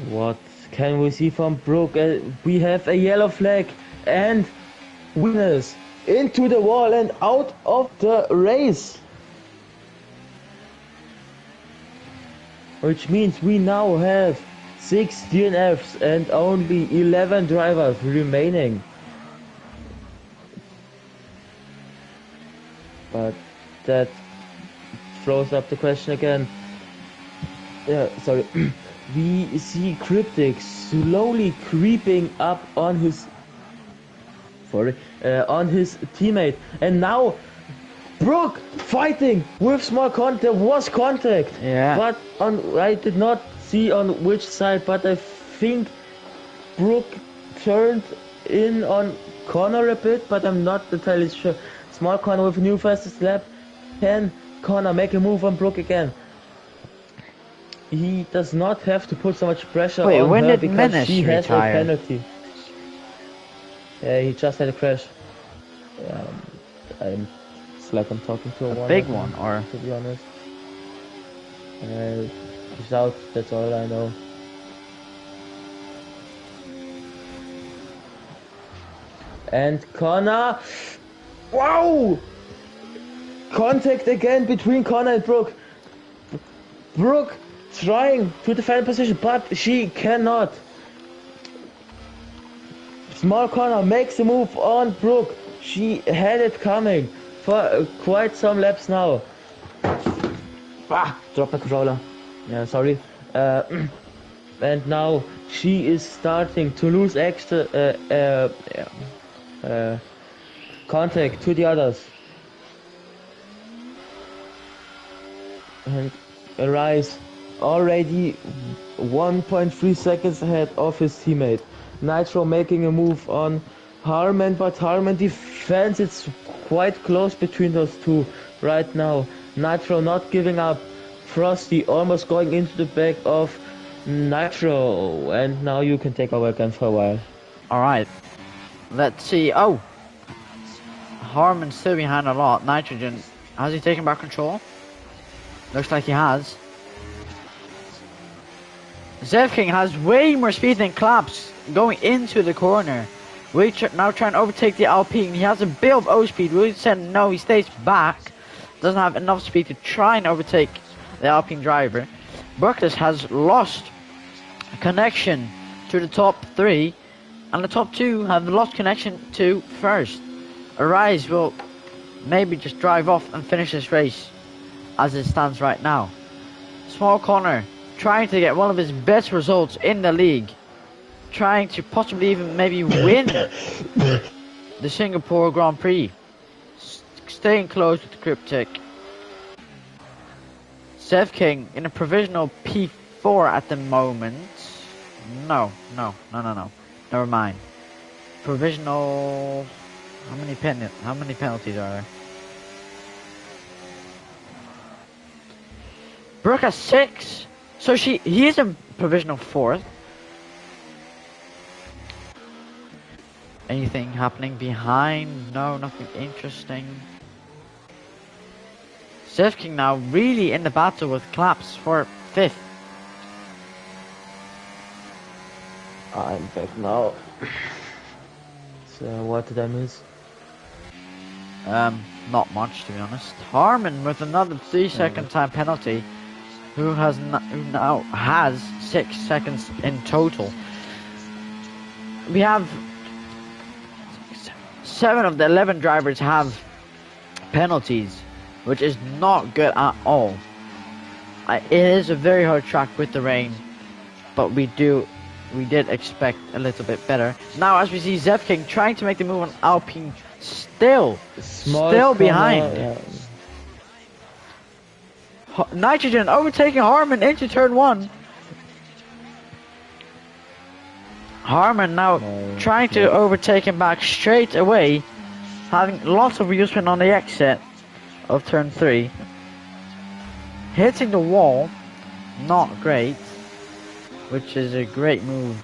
What can we see from Brooke? We have a yellow flag and winners into the wall and out of the race. Which means we now have 6 DNFs and only 11 drivers remaining. But that throws up the question again. Yeah, sorry. We see Cryptic slowly creeping up on his teammate, and now Brooke fighting with small contact. There was contact, Yeah. but I did not see on which side, but I think Brooke turned in on Connor a bit, but I'm not entirely sure. Small Connor with a new fastest lap. Can Connor make a move on Brooke again? He does not have to put so much pressure Wait, on when her did because Menace she has a retire? penalty. Yeah, he just had a crash. It's like I'm talking to A one big of them, one, or? to be honest. He's out, that's all I know. And Connor, wow! Contact again between Connor and Brooke. Brooke trying to defend position, but she cannot. Small corner makes a move on Brooke. She had it coming for quite some laps now. Drop the controller. Yeah, sorry. And now she is starting to lose extra contact to the others. And Arise already 1.3 seconds ahead of his teammate. Nitro making a move on Harman, but Harman defends. It's quite close between those two right now. Nitro not giving up. Frosty almost going into the back of Nitro. And now you can take over again for a while. Alright. Let's see. Oh! Harman's still behind a lot. Nitrogen. Has he taken back control? Looks like he has. Zevking has way more speed than Claps going into the corner. We now trying to overtake the Alpine. He has a bit of O speed. We said no, he stays back. Doesn't have enough speed to try and overtake the Alpine driver. Burkles has lost connection to the top 3. And the top 2 have lost connection to first. Arise will maybe just drive off and finish this race as it stands right now. Small corner trying to get one of his best results in the league, trying to possibly even maybe win the Singapore Grand Prix, staying close with the Cryptic. Zev King in a provisional P4 at the moment. No, never mind. Provisional. How many penalties are there? Brooke has 6. So he is a provisional 4th. Anything happening behind? No, nothing interesting. Zev King now really in the battle with Claps for 5th. I'm back now. So what did I miss? Not much to be honest. Harman with another 3-second time penalty. Who now has 6 seconds in total. We have 7 of the 11 drivers have penalties, which is not good at all. It is a very hard track with the rain, but we did expect a little bit better. Now as we see Zev King trying to make the move on Alpine, still behind. Nitrogen overtaking Harman into turn 1. Harman now trying to overtake him back straight away, having lots of wheel spin on the exit of turn 3. Hitting the wall, not great, which is a great move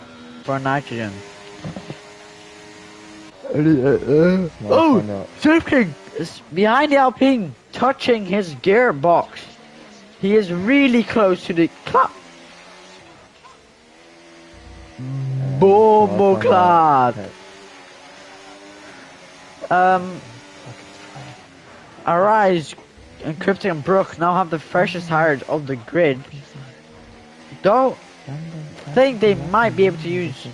for Nitrogen. Oh, Zev King is behind the Alpine, touching his gearbox. He is really close to the clap. Bomboclad. Arise, Encrypting and Brook now have the freshest tires of the grid. Don't think they might be able to use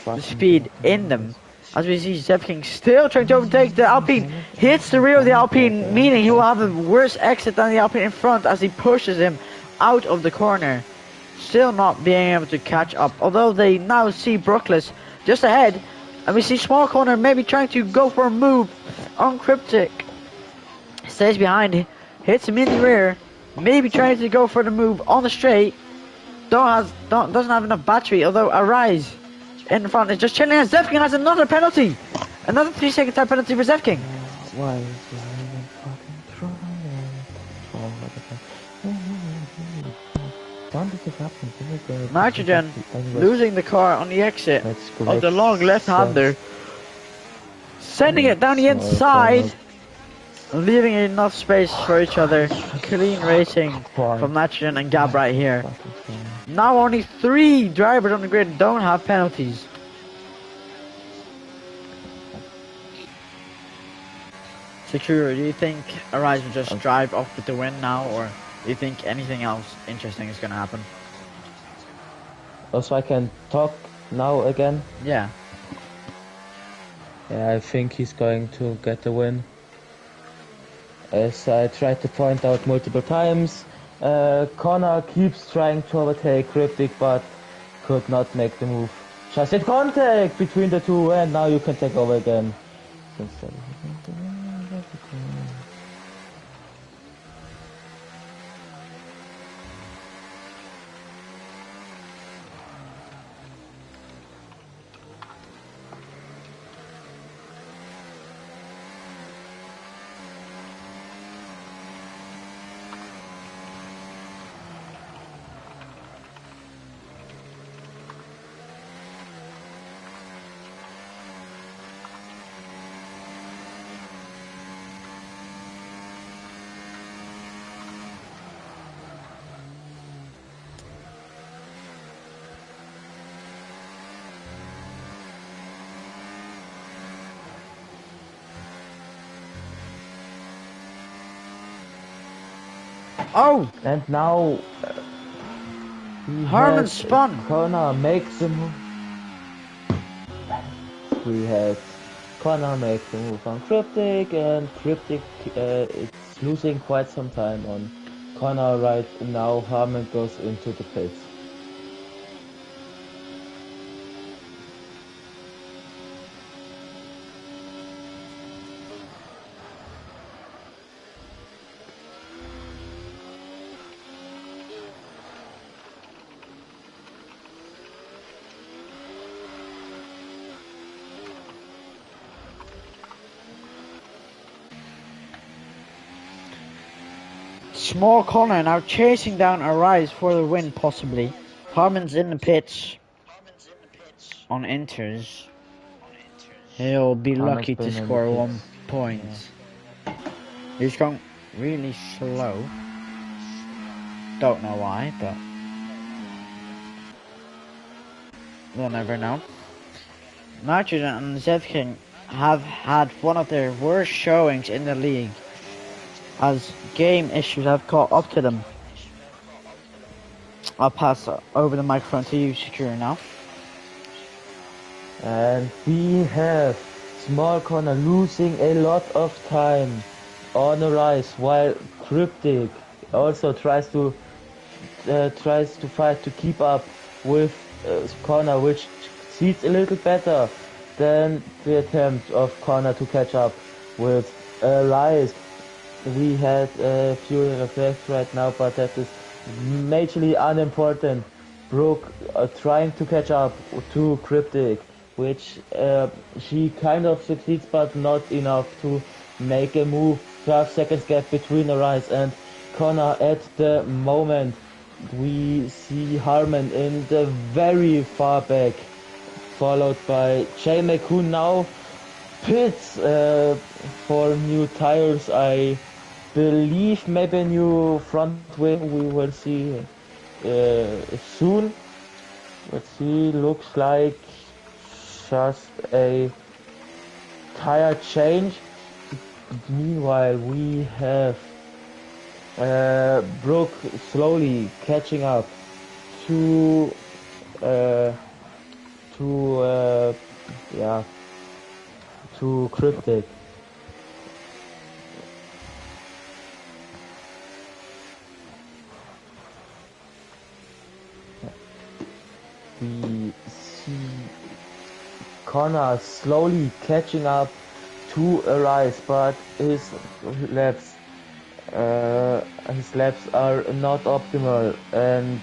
the speed in them. As we see Zev King still trying to overtake the Alpine. Hits the rear of the Alpine, meaning he will have a worse exit than the Alpine in front as he pushes him out of the corner. Still not being able to catch up. Although they now see Brookless just ahead. And we see Small Corner maybe trying to go for a move on Cryptic. Stays behind, hits him in the rear. Maybe trying to go for the move on the straight. Doesn't have enough battery, although Arise in front is just chilling, and Zev King has another penalty! Another 3-second time penalty for Zev King. Why is fucking Nitrogen losing the car on the exit of the long left-hander. Sending it down the inside. Leaving enough space for each other. Clean racing from Nitrogen and Gab right here. Now only 3 drivers on the grid don't have penalties. Secure, do you think Arise will just drive off with the win now, or Do you think anything else interesting is gonna happen? Also, I can talk now again. Yeah. Yeah, I think he's going to get the win. As I tried to point out multiple times, Connor keeps trying to overtake Cryptic, but could not make the move. Just hit contact between the two, and now you can take over again. Oh! And now he Harman had spun. Connor make the move. We had Connor make the move on Cryptic, and Cryptic it's losing quite some time on Connor right now. Harman goes into the pits. Small Connor now chasing down Arise for the win, possibly. Harman's in the pits. On enters. He'll be Harman's lucky to been in the score 1 pits. point. Yeah. He's going really slow. Don't know why, but we'll never know. Nitrogen and Zevking have had one of their worst showings in the league, as game issues have caught up to them. I'll pass over the microphone to you, Secure, now. And we have Small Connor losing a lot of time on the rise, while Cryptic also tries to fight to keep up with Connor, which succeeds a little better than the attempt of Connor to catch up with Rise. We had a few reflects right now, but that is majorly unimportant. Brooke trying to catch up to Cryptic, which she kind of succeeds, but not enough to make a move. 12 seconds gap between Rise and Connor at the moment. We see Harman in the very far back, followed by Jay McCoon now pits for new tires. I believe maybe a new front wing we will see soon. Let's see, looks like just a tire change. Meanwhile, we have Brooke slowly catching up to Cryptic. We see Connor slowly catching up to Arise, but his laps are not optimal, and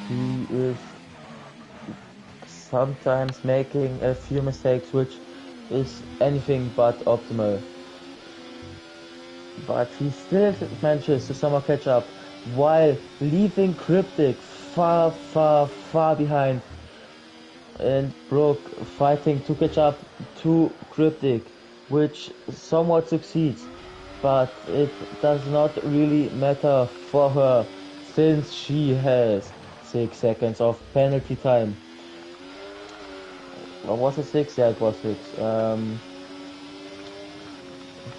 he is sometimes making a few mistakes, which is anything but optimal. But he still manages to somehow catch up while leaving Cryptic far, far, far behind, and Brooke fighting to catch up to Cryptic, which somewhat succeeds, but it does not really matter for her since she has 6 seconds of penalty time. Or was it 6? Yeah, it was 6.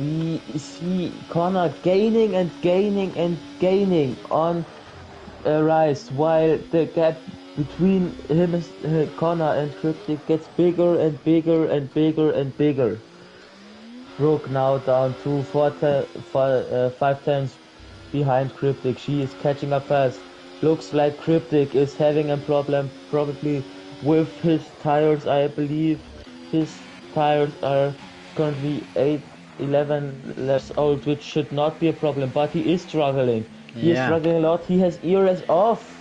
we see Connor gaining and gaining and gaining on Rice, while the gap between him and Connor and Cryptic gets bigger and bigger and bigger and bigger. Brooke now down to 5 times behind Cryptic. She is catching up fast. Looks like Cryptic is having a problem probably with his tires. I believe his tires are currently 11 laps old, which should not be a problem, but he is struggling. He is Yeah. struggling a lot. He has ears off.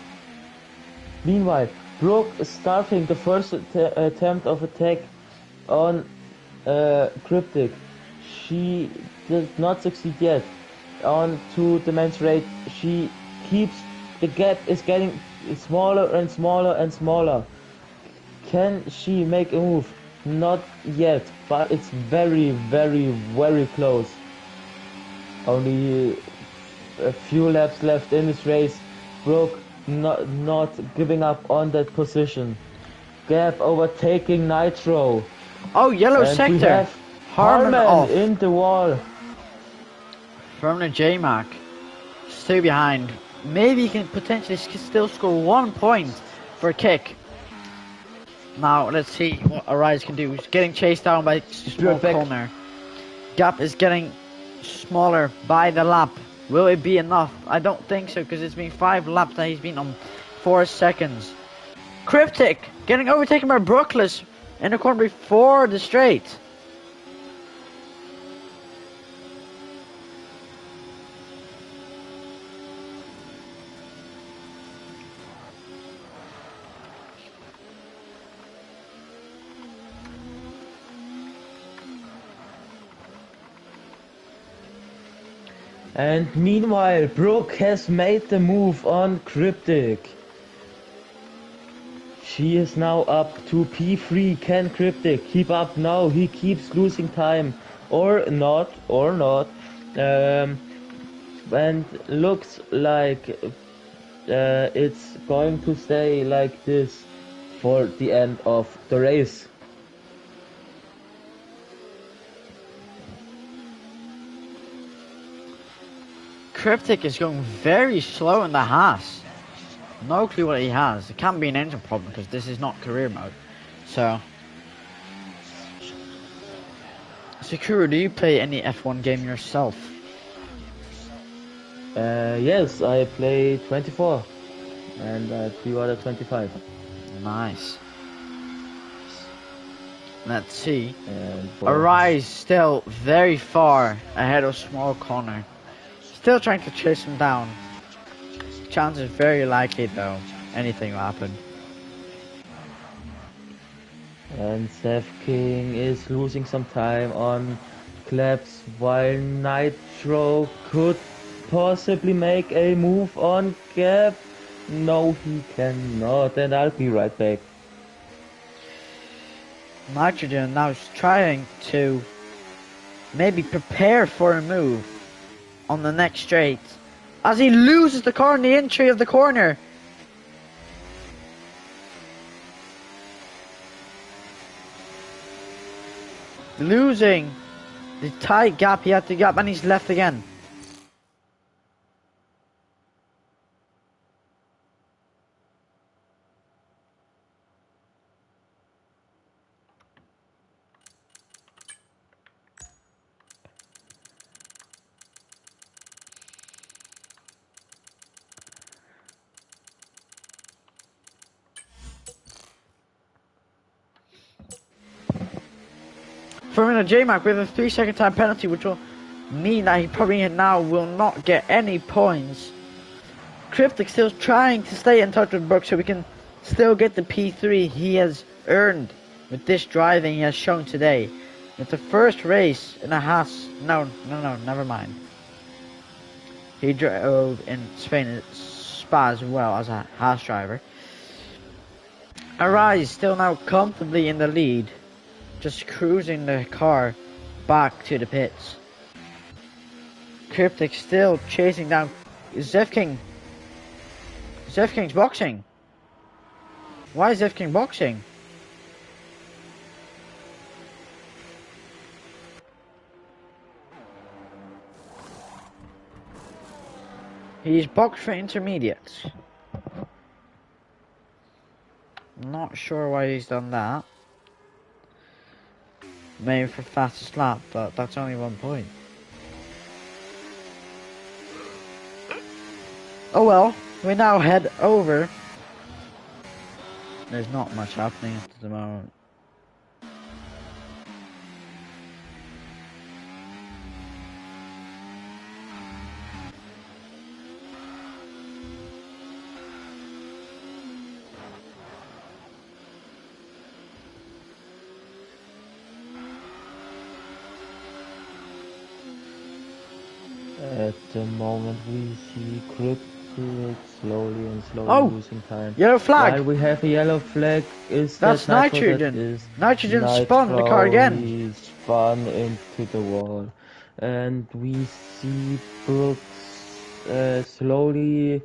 Meanwhile, Brooke is starting the first attempt of attack on Cryptic. She did not succeed yet. On to the men's rate, she keeps the gap is getting smaller and smaller and smaller. Can she make a move? Not yet, but it's very, very, very close. Only a few laps left in this race. Brooke not giving up on that position. Gap overtaking Nitro. Oh, yellow And we sector. have Harmon Harmon off in the wall. from the J mark. Still behind. Maybe he can potentially still score 1 point for a kick. Now let's see what Arise can do. He's getting chased down by small back. corner. Gap is getting smaller by the lap. Will it be enough? I don't think so, because it's been 5 laps that he's been on 4 seconds. Cryptic getting overtaken by Brookless in the corner before the straight. And meanwhile, Brooke has made the move on Cryptic. She is now up to P3. Can Cryptic keep up now? He keeps losing time. Or not. And looks like it's going to stay like this for the end of the race. Cryptic is going very slow in the Haas. No clue what he has. It can't be an engine problem because this is not career mode. So, Sakura, do you play any F1 game yourself? Yes, I play 24 and a few other 25. Nice. Let's see. And Arise still very far ahead of Small Connor. Still trying to chase him down. Chance is very likely though. Anything will happen. And Seth King is losing some time on claps while Nitro could possibly make a move on Gap. No, he cannot, and I'll be right back. Nitrogen now is trying to maybe prepare for a move on the next straight as he loses the car in the entry of the corner. Losing the tight gap he had to gap, and he's left again. Formula J Mac with a 3-second time penalty, which will mean that he probably now will not get any points. Cryptic still trying to stay in touch with Brooke so we can still get the P3 he has earned with this driving he has shown today. It's the first race in a Haas. No, never mind. He drove in Spain at Spa as well as a Haas driver. Arise still now comfortably in the lead, just cruising the car back to the pits. Cryptic still chasing down Zef King. Zef King's boxing. Why is Zef King boxing? He's boxed for intermediates. Not sure why he's done that. Maybe for fastest lap, but that's only 1 point. Oh well, we now head over. There's not much happening at the moment. At the moment we see Cryptic slowly and slowly Oh! losing time. Yellow flag! Why we have a yellow flag is That's that Nitro? nitrogen. That is Nitrogen spun the car again. He spun into the wall. And we see Brooks slowly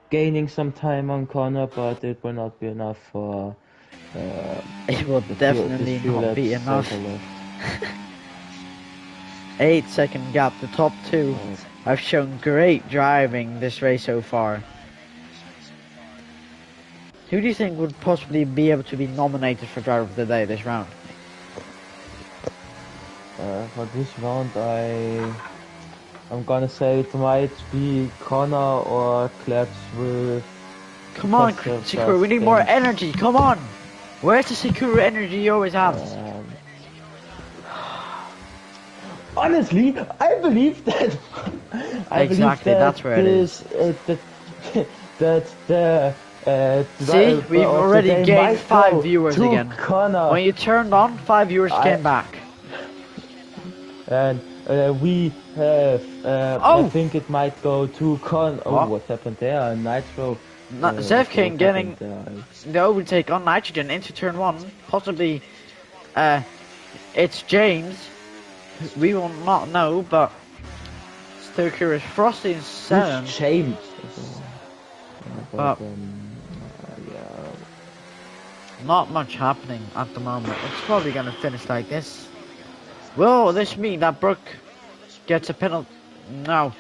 gaining some time on corner, but it will not be enough for It will definitely not be enough. 8-second gap. The top two have shown great driving this race so far. Who do you think would possibly be able to be nominated for driver of the day this round? For this round, I'm gonna say it might be Connor or Klebs with. Come on, Sakura, we need more energy. Come on! Where's the Sakura energy you always have? Honestly, I believe that. Exactly, that's where it is. See, we've already gained 5 viewers again. Connor. When you turned on, 5 viewers came back. And we have, I think it might go to what happened there? Nitro. Zev King getting the overtake on nitrogen into turn 1. Possibly, it's James. We will not know, but still curious. Frosty in 7. James. But not much happening at the moment. It's probably going to finish like this. Will this mean that Brooke gets a penalty? No.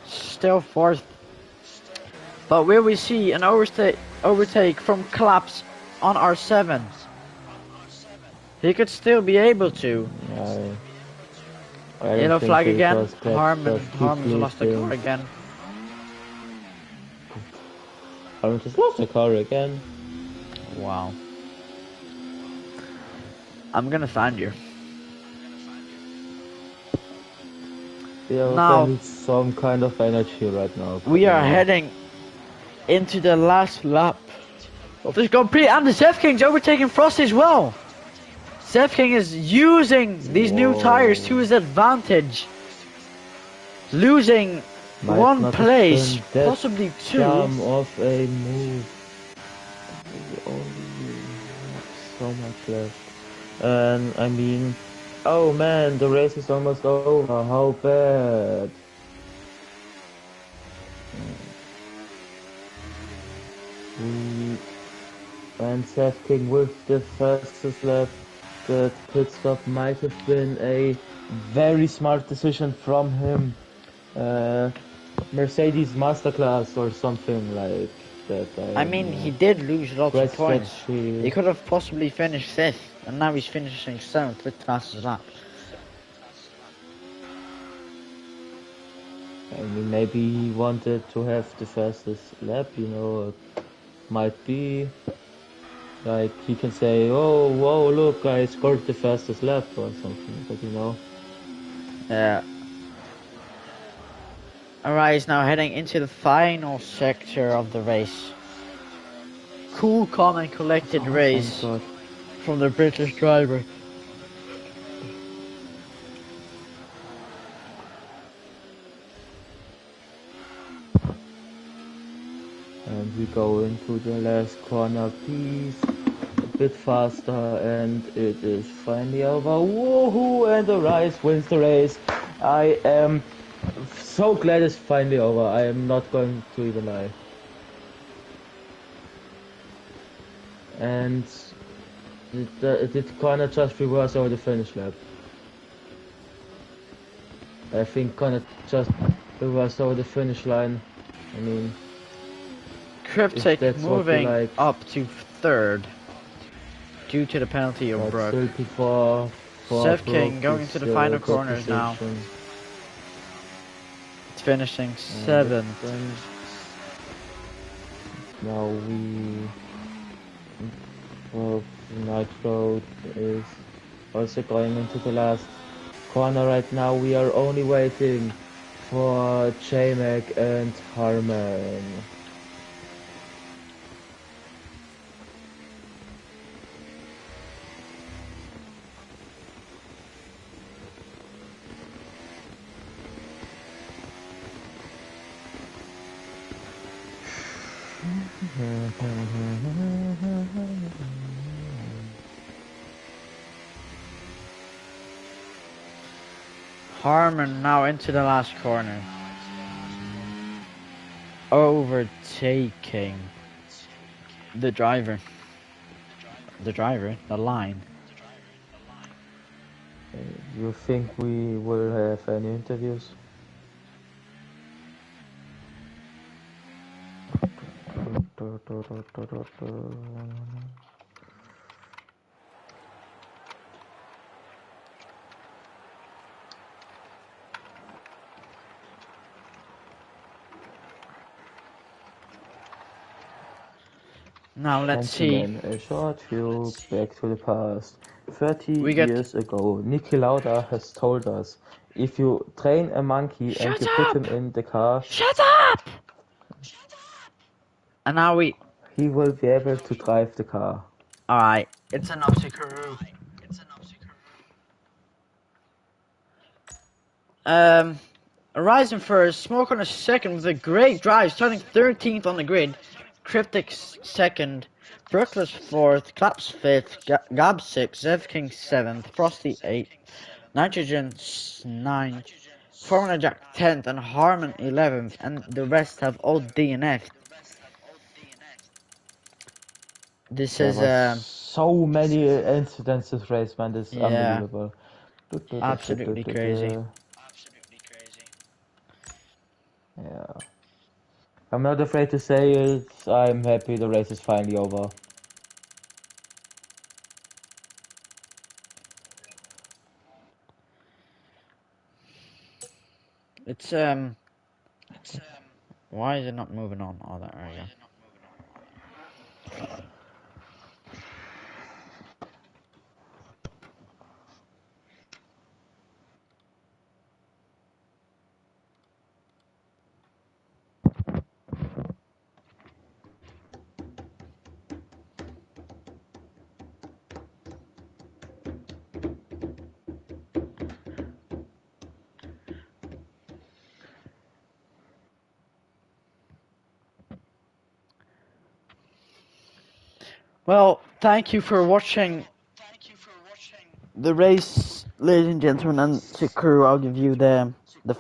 Still 4th. But will we see an overtake from Collapse on R7? He could still be able to. Yellow flag again. Harmon's lost the car again. Harmon just lost the car again. Wow. I'm gonna find you. Yeah, now need some kind of energy right now. We are heading into the last lap of this Grand Prix, and the Zev King's overtaking Frost as well. Zev King is using these new tires to his advantage, losing 1 place, possibly 2. Of a move. We only have so much left, and I mean. Oh man, the race is almost over. How bad. And Seth King with the fastest lap. The pit stop might have been a very smart decision from him. Mercedes Masterclass or something like that. I mean, he did lose lots of points. He could have possibly finished 5th, and now he's finishing 7th with fastest lap. I mean, maybe he wanted to have the fastest lap, you know. Might be. Like, he can say, oh, whoa, look, I scored the fastest lap or something, but you know. Yeah. Alright, now heading into the final sector of the race. Cool, calm and collected race from the British driver. And we go into the last corner piece a bit faster, and it is finally over. Woohoo! And the Rise wins the race. I am so glad it's finally over. I am not going to even lie. And did Connor just reverse over the finish lap? I think Connor just reversed over the finish line. I mean, Cryptic that's what you moving like. up to third due to the penalty of But Brook. still for Zev King Brook going is to the still final a good corners now. position. It's finishing And seventh. then now Nitro is also going into the last corner right now. We are only waiting for J-Mac and Harman. Harman now into the last corner. Overtaking the driver. The line. You think we will have any interviews? Now let's see. Gentlemen, a short view back to the past. 30 We get- years ago, Niki Lauda has told us, if you train a monkey and Shut you put him up! in the car, Shut up! And now we. he will be able to drive the car. Alright, it's enough to Kuru. Horizon first, Smoke on a second with a great drive, starting 13th on the grid. Cryptic second, Brookless fourth, Claps fifth, Gab sixth, Zev King seventh, Frosty eighth, Nitrogen ninth, Formula Jack 10th, and Harman 11th, and the rest have all DNF'd. This There is was so many incidents this race, man. This is yeah, unbelievable. absolutely crazy. Yeah. I'm not afraid to say it. I'm happy the race is finally over. It's why is it not moving on? Oh, there we go. Well, thank you for watching the race, ladies and gentlemen, and to crew, I'll give you the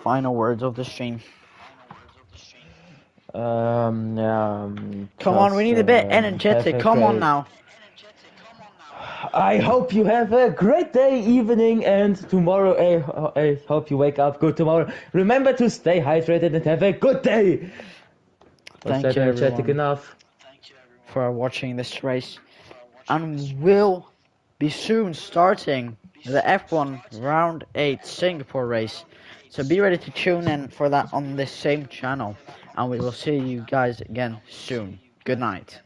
final words of the stream. Yeah. Come on, we need a bit energetic. Come on now. I hope you have a great day, evening, and tomorrow. I hope you wake up good tomorrow. Remember to stay hydrated and have a good day. Was Thank that you, energetic everyone, enough? for watching this race, and we'll be soon starting the F1 Round 8 Singapore race. So be ready to tune in for that on this same channel, and we will see you guys again soon. Good night.